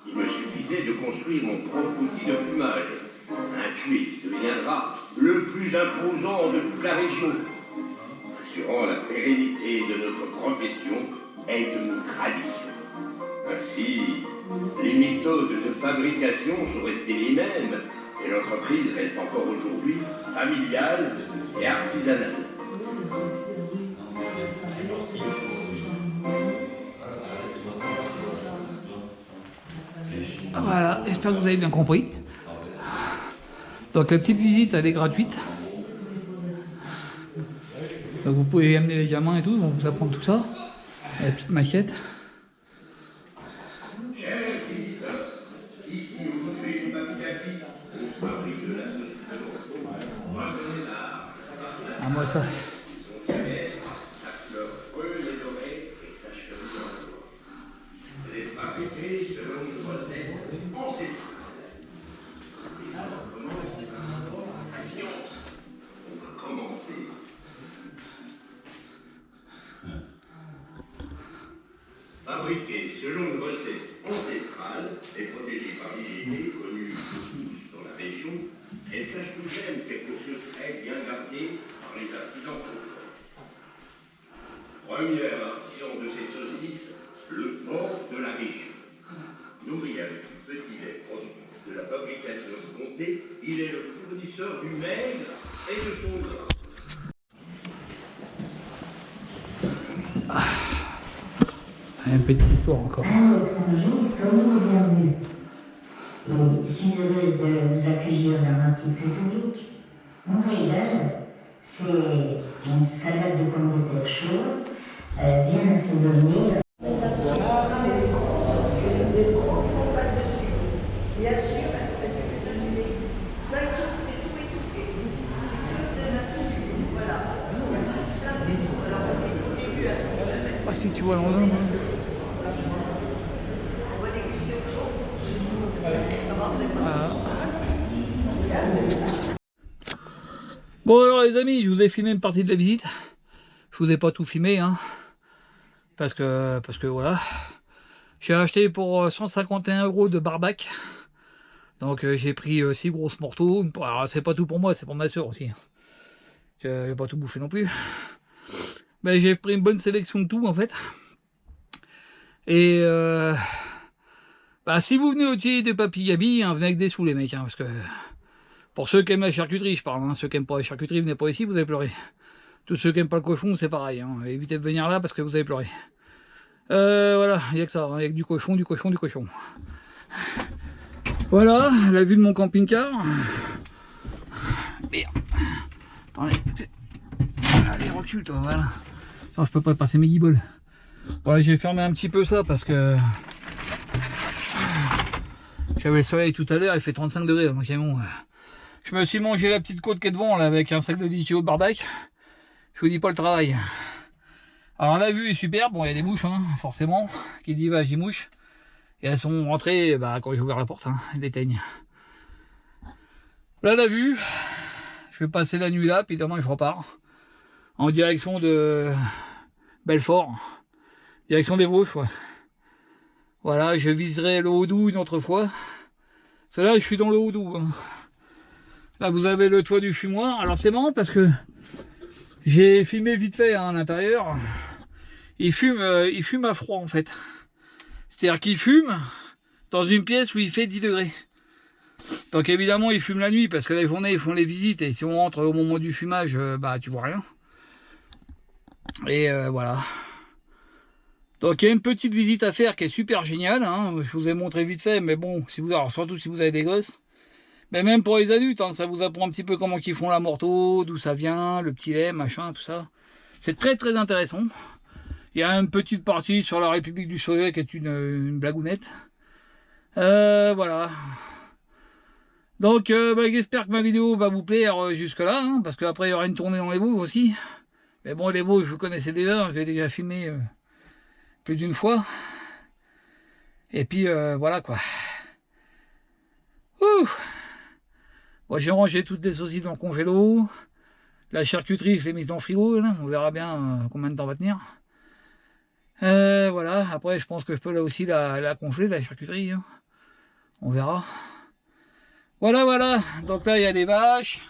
Il me suffisait de construire mon propre outil de fumage, un tuyau qui deviendra le plus imposant de toute la région, assurant la pérennité de notre profession et de nos traditions. Ainsi, les méthodes de fabrication sont restées les mêmes et l'entreprise reste encore aujourd'hui familiale et artisanale. Voilà, j'espère que vous avez bien compris. Donc la petite visite, elle est gratuite. Donc vous pouvez amener les gamins et tout, on vous apprend tout ça. La petite maquette. Chers visiteurs, ici vous tuez une papillaki, on fabrique de la saucisse de Morteau. Ah moi ça. Son diamètre, sa fleur brune et dorée et sa chevelure en or. Elle est fabriquée selon une recette ancestrale. Les hommes commandent patience. On va commencer. Fabriquée selon une recette ancestrale et protégée par l'IGP, connue de tous dans la région, elle cache tout de même quelques secrets bien gardés par les artisans locaux. Premier artisan de cette saucisse, le porc de la région. Nourri avec du petit lait produit de la fabrication de comté, il est le fournisseur du maigre et de son gras. Une petite histoire encore. Un étranger, soyez les bienvenus. Je suis heureuse de vous accueillir dans ma petite république. Mon régal, c'est une salade de pommes de terre chaude, bien assaisonnée. Ah si tu vois l'endroit. Bon alors les amis, je vous ai filmé une partie de la visite. Je vous ai pas tout filmé hein. Parce que voilà. J'ai acheté pour 151 € de barbac. Donc j'ai pris 6 grosses morteaux. Alors c'est pas tout pour moi, c'est pour ma soeur aussi. Je vais pas tout bouffer non plus. Ben, j'ai pris une bonne sélection de tout en fait. Et bah, si vous venez au Thierry de Papy Gaby, hein, venez avec des sous les mecs, hein, parce que pour ceux qui aiment la charcuterie, je parle, hein, ceux qui aiment pas la charcuterie, venez pas ici, vous allez pleurer. Tous ceux qui aiment pas le cochon, c'est pareil, hein, évitez de venir là parce que vous allez pleurer. Voilà, il n'y a que ça, il n'y a que du cochon, du cochon, du cochon. Voilà, la vue de mon camping-car. Merde. Attendez. Allez, recule toi, voilà. Non, je peux pas passer mes guiboles. Voilà, j'ai fermé un petit peu ça parce que j'avais le soleil tout à l'heure, il fait 35 degrés. Donc bon, je me suis mangé la petite côte qui est devant là avec un sac de 10 kg de barbac. Je vous dis pas le travail. Alors la vue est super, bon il y a des mouches hein, forcément. Qui dit vache dit mouche. Et elles sont rentrées quand j'ai ouvert la porte, hein, elles éteignent. Là la vue, je vais passer la nuit là, puis demain je repars en direction de Belfort, direction des Vosges, ouais. Voilà, je viserai le Haut-Doubs une autre fois. Parce que là, je suis dans le Haut-Doubs. Hein. Là, vous avez le toit du fumoir. Alors, c'est marrant parce que j'ai filmé vite fait hein, à l'intérieur. Il fume à froid, en fait. C'est-à-dire qu'il fume dans une pièce où il fait 10 degrés. Donc, évidemment, il fume la nuit parce que la journée, ils font les visites. Et si on rentre au moment du fumage, tu vois rien. Et voilà. Donc il y a une petite visite à faire qui est super géniale, hein. Je vous ai montré vite fait, mais bon, alors, surtout si vous avez des gosses, mais même pour les adultes, hein, ça vous apprend un petit peu comment ils font la morteau, d'où ça vient, le petit lait, machin, tout ça. C'est très très intéressant. Il y a une petite partie sur la République du Soleil qui est une blagounette. Voilà. Donc j'espère que ma vidéo va vous plaire jusque là, hein, parce qu'après il y aura une tournée dans les Vosges aussi. Mais bon, les Vosges, vous connaissez déjà, j'ai déjà filmé plus d'une fois. Et puis voilà quoi. Ouh. Bon, j'ai rangé toutes les saucisses dans le congélo. La charcuterie, je l'ai mise dans le frigo. Là. On verra bien combien de temps va tenir. Voilà. Après, je pense que je peux là aussi la congeler, la charcuterie. Hein. On verra. Voilà, voilà. Donc là, il y a des vaches.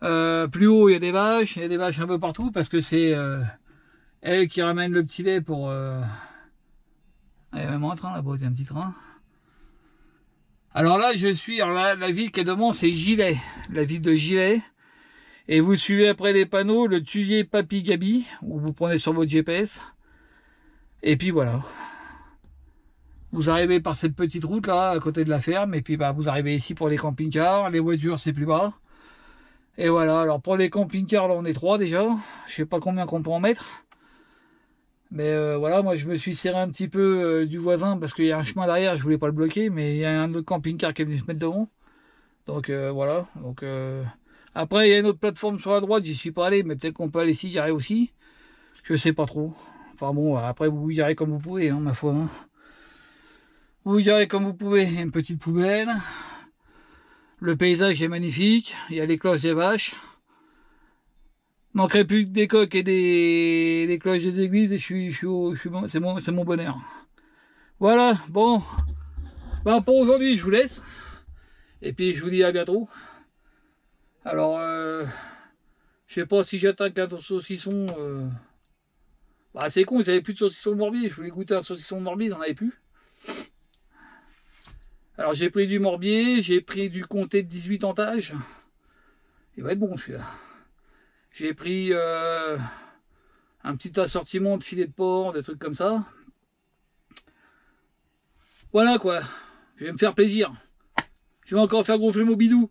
Plus haut, il y a des vaches. Il y a des vaches un peu partout parce que c'est elle qui ramène le petit lait pour... Il y a même un train là-bas, il y a un petit train. Alors là, je suis... Alors la ville qui est devant, c'est Gilet. La ville de Gilet. Et vous suivez après les panneaux le Tuvier Papy Gaby, où vous prenez sur votre GPS. Et puis voilà. Vous arrivez par cette petite route là, à côté de la ferme. Et puis vous arrivez ici pour les camping-cars. Les voitures, c'est plus bas. Et voilà. Alors pour les camping-cars, là, on est 3 déjà. Je sais pas combien qu'on peut en mettre. Mais voilà, moi je me suis serré un petit peu du voisin parce qu'il y a un chemin derrière, je voulais pas le bloquer, mais il y a un autre camping-car qui est venu se mettre devant. Donc voilà. Donc après il y a une autre plateforme sur la droite, j'y suis pas allé, mais peut-être qu'on peut aller s'y garer aussi. Je sais pas trop. Enfin bon, après vous vous garez comme vous pouvez, hein, ma foi. Hein. Vous vous garez comme vous pouvez. Il y a une petite poubelle. Le paysage est magnifique. Il y a les cloches des vaches. Manquerait plus que des coqs et des cloches des églises et c'est mon bonheur. Voilà, bon. Pour aujourd'hui, je vous laisse. Et puis, je vous dis à bientôt. Alors, je sais pas si j'attaque un saucisson. C'est con, ils n'avaient plus de saucisson morbier. Je voulais goûter un saucisson morbier, ils n'en avaient plus. Alors, j'ai pris du morbier, j'ai pris du comté de 18 entages. Il va être bon, celui-là. J'ai pris un petit assortiment de filets de porc, des trucs comme ça. Voilà quoi, je vais me faire plaisir. Je vais encore faire gonfler mon bidou.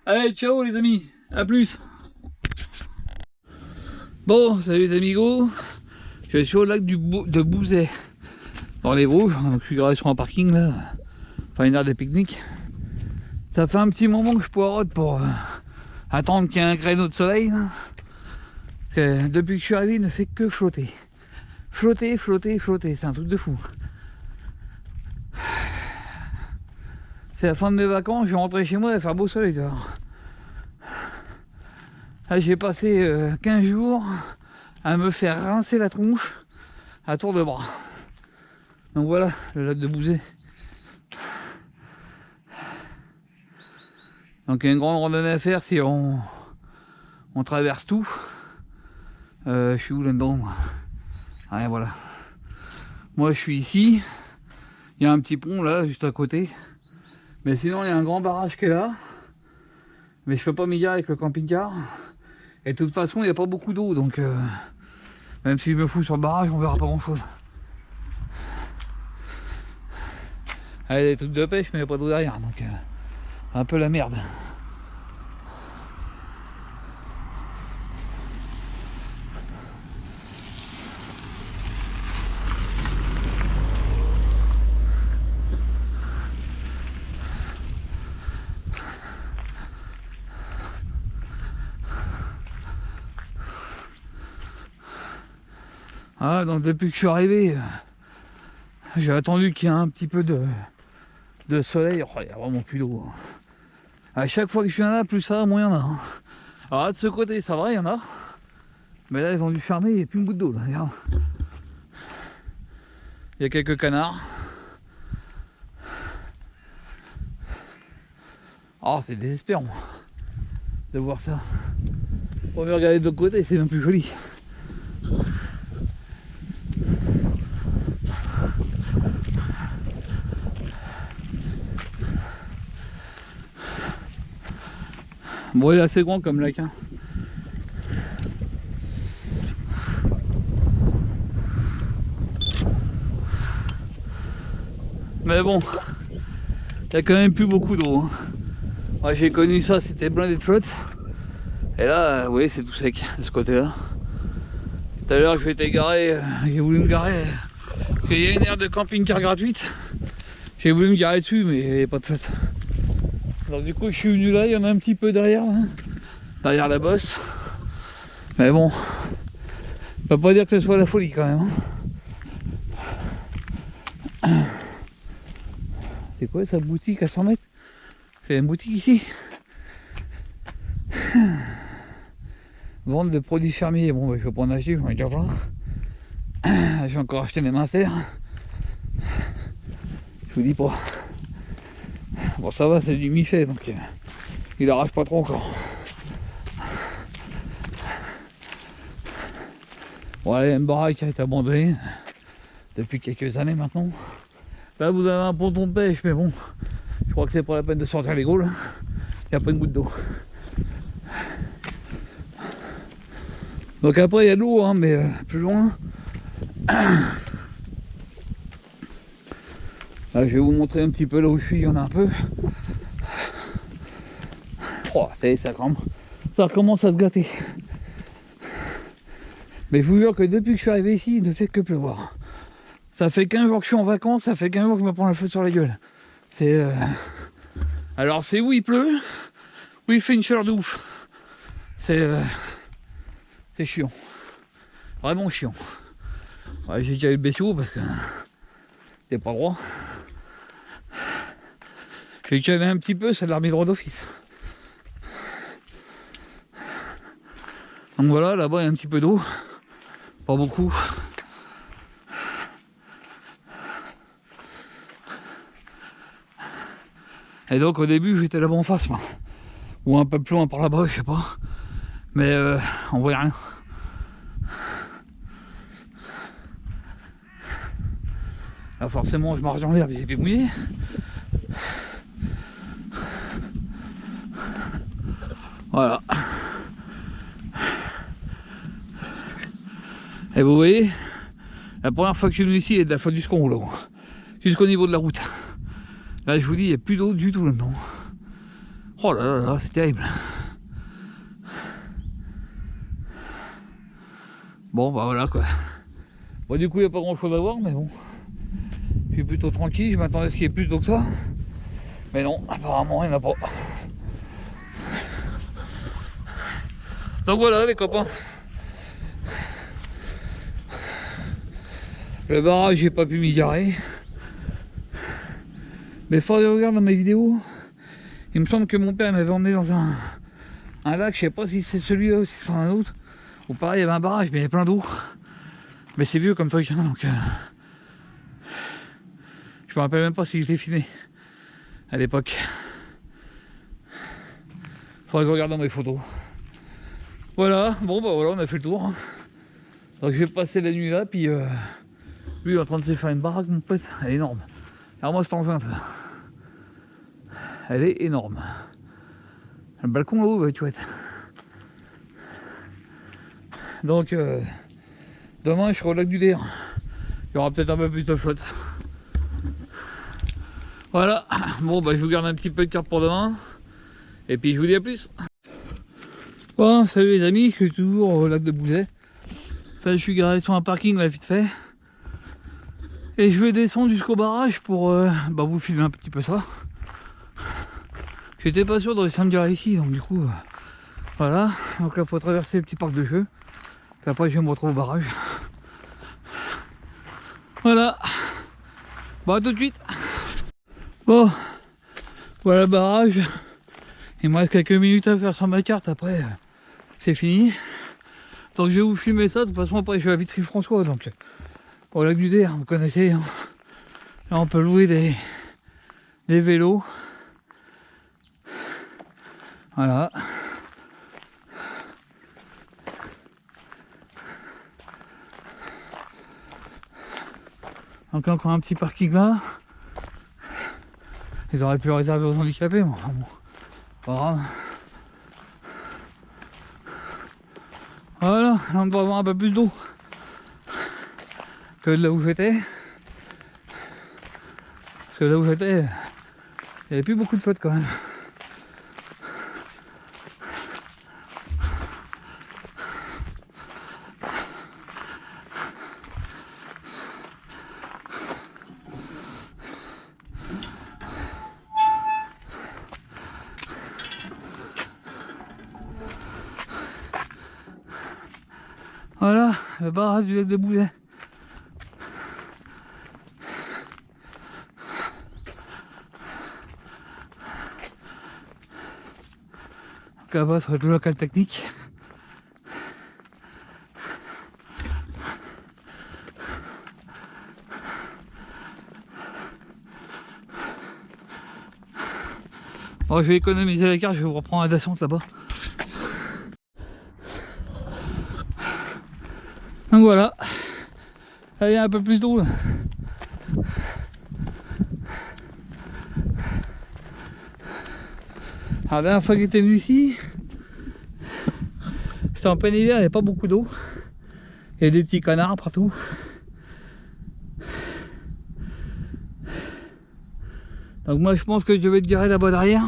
Allez, ciao les amis, à plus. Bon, salut les amigos. Je suis au lac de Bouzet, dans les Vosges. Donc je suis garé sur un parking là, enfin une aire de pique-nique. Ça fait un petit moment que je poireaute pour... attendre qu'il y ait un créneau de soleil là. Que depuis que je suis arrivé, il ne fait que flotter. Flotter, flotter, flotter, c'est un truc de fou. C'est la fin de mes vacances, je vais rentrer chez moi et faire beau soleil. Là, j'ai passé 15 jours à me faire rincer la tronche à tour de bras. Donc voilà, le lac de Bouzet. Donc il y a une grande randonnée à faire si on traverse tout. Je suis où là-dedans moi? Ouais, voilà. Moi je suis ici. Il y a un petit pont là, juste à côté. Mais sinon il y a un grand barrage qui est là. Mais je peux pas m'y garer avec le camping-car. Et de toute façon il n'y a pas beaucoup d'eau. Donc même si je me fous sur le barrage, on verra pas grand-chose. Il y a des trucs de pêche mais il n'y a pas d'eau derrière. Donc un peu la merde. Ah, donc depuis que je suis arrivé, J'ai attendu qu'il y ait un petit peu de soleil. Oh, il n'y a vraiment plus d'eau. À chaque fois que je viens là, plus ça va, moins il y en a. Alors là, de ce côté, ça va, il y en a. Mais là, ils ont dû fermer, il n'y a plus une goutte d'eau. Regarde. Il y a quelques canards. Oh, c'est désespérant de voir ça. On va regarder de l'autre côté, c'est même plus joli. Bon, il est assez grand comme lac. Hein. Mais bon, il n'y a quand même plus beaucoup d'eau. Hein. Moi j'ai connu ça, c'était blindé de flotte. Et là, vous voyez, c'est tout sec de ce côté-là. Tout à l'heure, je m'étais garé, j'ai voulu me garer. Parce qu'il y a une aire de camping-car gratuite. J'ai voulu me garer dessus, mais il n'y avait pas de flotte. Donc du coup, je suis venu là, il y en a un petit peu derrière, là, derrière la bosse. Mais bon, on peut pas dire que ce soit la folie quand même. Hein. C'est quoi sa boutique à 100 mètres? C'est une boutique ici. Vente de produits fermiers. Bon, bah, je vais pas en acheter, je vais en dire plein. J'ai encore acheté des mincères. Je vous dis pas. Bon, ça va, c'est du mi-fait, donc il arrache pas trop encore. Bon, allez, une baraque qui a été abandonnée depuis quelques années maintenant. Là, vous avez un ponton de pêche, mais bon, je crois que c'est pas la peine de sortir les gaules. Il n'y a pas une goutte d'eau. Donc après, il y a de l'eau, hein, mais plus loin. Là, je vais vous montrer un petit peu là où je suis, il y en a un peu. Oh, ça recommence à se gâter. Mais je vous jure que depuis que je suis arrivé ici, il ne fait que pleuvoir. Ça fait 15 jours que je suis en vacances, ça fait 15 jours que je me prends le feu sur la gueule. C'est... Alors c'est où il pleut, où il fait une chaleur de ouf. C'est chiant. Vraiment chiant. Ouais, j'ai déjà eu le bestiau parce que t'es pas droit. J'ai calé un petit peu, ça l'a remis droit d'office. Donc voilà, là-bas il y a un petit peu d'eau. Pas beaucoup. Et donc au début j'étais là-bas en face, moi. Ou un peu plus loin par là-bas, je sais pas. Mais on voyait rien. Là forcément je marche dans l'herbe, il est mouillé. Voilà. Et vous voyez, la première fois que je suis venu ici, il y a de la faute du scon là, jusqu'au niveau de la route. Là je vous dis, il n'y a plus d'eau du tout là-dedans. Oh là là là, c'est terrible. Bon bah voilà quoi. Bon du coup il n'y a pas grand chose à voir, mais bon. Je suis plutôt tranquille, je m'attendais à ce qu'il y ait plus d'eau que ça. Mais non, apparemment il n'y en a pas. Donc voilà les copains. Le barrage, j'ai pas pu m'y garer. Mais faut que je regarde dans mes vidéos. Il me semble que mon père m'avait emmené dans un lac, je sais pas si c'est celui-là ou si c'est un autre. Ou pareil, il y avait un barrage, mais il y avait plein d'eau. Mais c'est vieux comme truc, hein, donc... je me rappelle même pas si je l'ai filmé à l'époque. Faudrait que je regarde dans mes photos. Voilà, bon bah voilà, on a fait le tour. Hein. Donc je vais passer la nuit là, puis... lui il est en train de se faire une baraque, mon pote, elle est énorme. Alors moi c'est enceinte. Elle est énorme. Le balcon là-haut va être chouette. Donc demain je serai au lac du Der. Il y aura peut-être un peu plus de flotte. Voilà, bon bah je vous garde un petit peu de carte pour demain. Et puis je vous dis à plus. Bon, salut les amis, je suis toujours au lac de Bouzet. Là je suis garé sur un parking là vite fait. Et je vais descendre jusqu'au barrage pour vous filmer un petit peu ça. J'étais pas sûr de réussir à me garer ici, donc du coup voilà. Donc là il faut traverser le petit parc de jeux. Puis après je me retrouve au barrage. Voilà. Bon, à tout de suite. Bon, voilà le barrage. Il me reste quelques minutes à faire sur ma carte, après c'est fini. Donc je vais vous filmer ça, de toute façon après je suis à Vitry-François, donc au lac du Der, vous connaissez. Hein. Là on peut louer des vélos. Voilà. Donc encore un petit parking là. Ils auraient pu le réserver aux handicapés, mais enfin bon, pas grave. Voilà, là on devrait avoir un peu plus d'eau que de là où j'étais. Parce que là où j'étais, il n'y avait plus beaucoup de flotte quand même. Voilà, le barrage du lac de Boulet. Donc là-bas, sur le local technique. Bon, je vais économiser la carte, je vais vous reprendre la descente là-bas. Donc voilà, là il y a un peu plus d'eau. La dernière fois que j'étais venu ici, c'était en plein hiver, il n'y avait pas beaucoup d'eau. Il y a des petits canards partout. Donc moi je pense que je vais te garer là-bas derrière.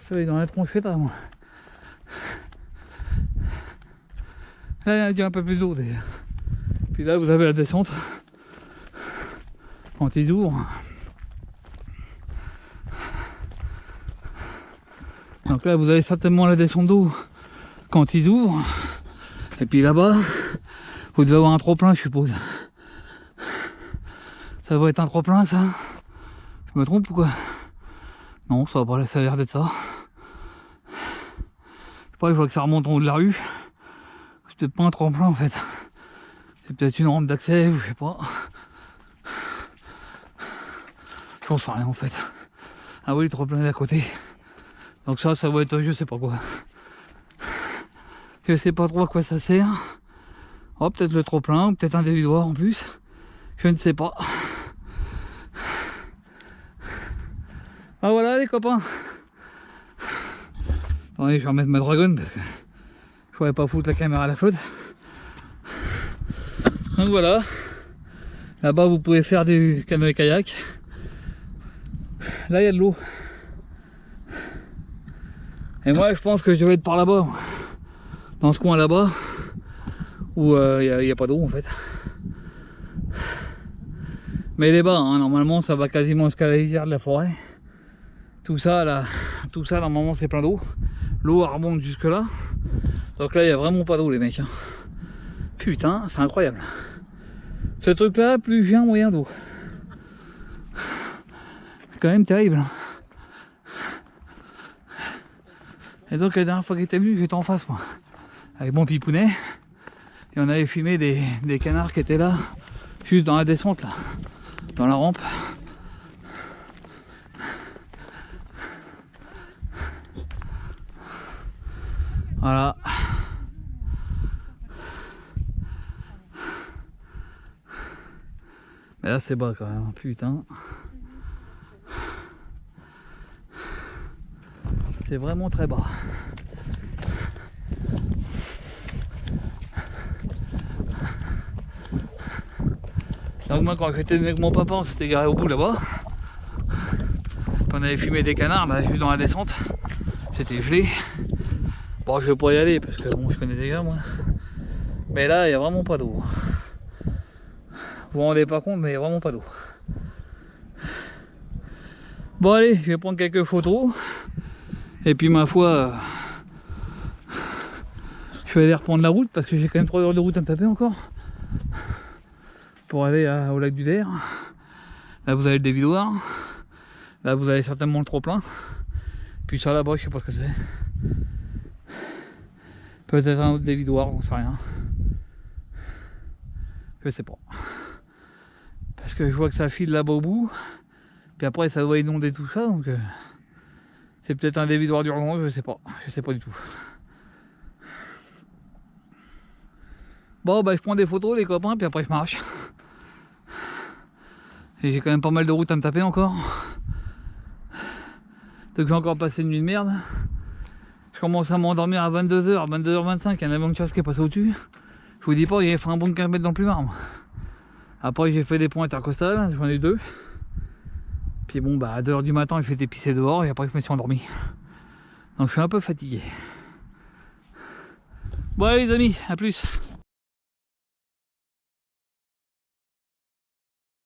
Ça va être dans la tronchette là moi. Là il y a déjà un peu plus d'eau d'ailleurs. Puis là vous avez la descente. Quand ils ouvrent. Donc là vous avez certainement la descente d'eau quand ils ouvrent. Et puis là-bas, vous devez avoir un trop-plein je suppose. Ça doit être un trop-plein ça. Je me trompe ou quoi? Non, ça va pas, ça a l'air d'être ça. Je sais pas, je vois que ça remonte en haut de la rue. C'est peut-être pas un tremplin en fait. C'est peut-être une rampe d'accès ou je sais pas. J'en sais rien en fait. Ah oui, le trop-plein est à côté. Donc ça va être je sais pas quoi. Je sais pas trop à quoi ça sert. Oh, peut-être le trop-plein ou peut-être un dévidoir en plus. Je ne sais pas. Ah voilà les copains. Attendez, je vais remettre ma dragonne parce que je pourrais pas foutre la caméra à la flotte. Donc voilà. Là-bas vous pouvez faire du canoë-kayak. Là il y a de l'eau. Et moi je pense que je vais être par là-bas. Dans ce coin là-bas. Où il n'y a pas d'eau en fait. Mais les bas, hein, normalement ça va quasiment jusqu'à la lisière de la forêt. Tout ça là, normalement c'est plein d'eau. L'eau remonte jusque là. Donc là il n'y a vraiment pas d'eau les mecs. Hein. Putain, c'est incroyable. Ce truc là, plus je viens, moyen d'eau. C'est quand même terrible. Et donc la dernière fois que j'étais venu, j'étais en face moi. Avec mon pipounet. Et on avait filmé des canards qui étaient là. Juste dans la descente là. Dans la rampe. Voilà. Mais là c'est bas quand même, putain. C'est vraiment très bas. Donc moi quand j'étais avec mon papa on s'était garé au bout là-bas. On avait fumé des canards, bah, juste dans la descente. C'était gelé. Bon je vais pas y aller parce que bon je connais des gars moi. Mais là il n'y a vraiment pas d'eau. Vous vous rendez pas compte mais il n'y a vraiment pas d'eau. Bon allez, je vais prendre quelques photos. Et puis ma foi... Je vais aller reprendre la route parce que j'ai quand même 3 heures de route à me taper encore. Pour aller au lac du Der. Là vous avez le dévidoir. Là vous avez certainement le trop-plein. Puis ça là-bas, je sais pas ce que c'est. Peut-être un autre dévidoir, j'en sais rien. Je sais pas. Parce que je vois que ça file là-bas au bout. Puis après ça doit inonder tout ça, donc c'est peut-être un dévidoir d'urgence, je sais pas du tout. Bon bah je prends des photos les copains, puis après je marche. Et j'ai quand même pas mal de route à me taper encore. Donc j'ai encore passé une nuit de merde. Je commence à m'endormir à 22h, 22h25, il y a un avion de chasse qui est passé au-dessus. Je vous dis pas, il a fait un bon de 15 mètres dans le plumard. Après j'ai fait des points intercostales, j'en ai eu 2. Puis bon bah à 2h du matin j'ai fait pisser dehors et après je me suis endormi. Donc je suis un peu fatigué. Bon allez les amis, à plus.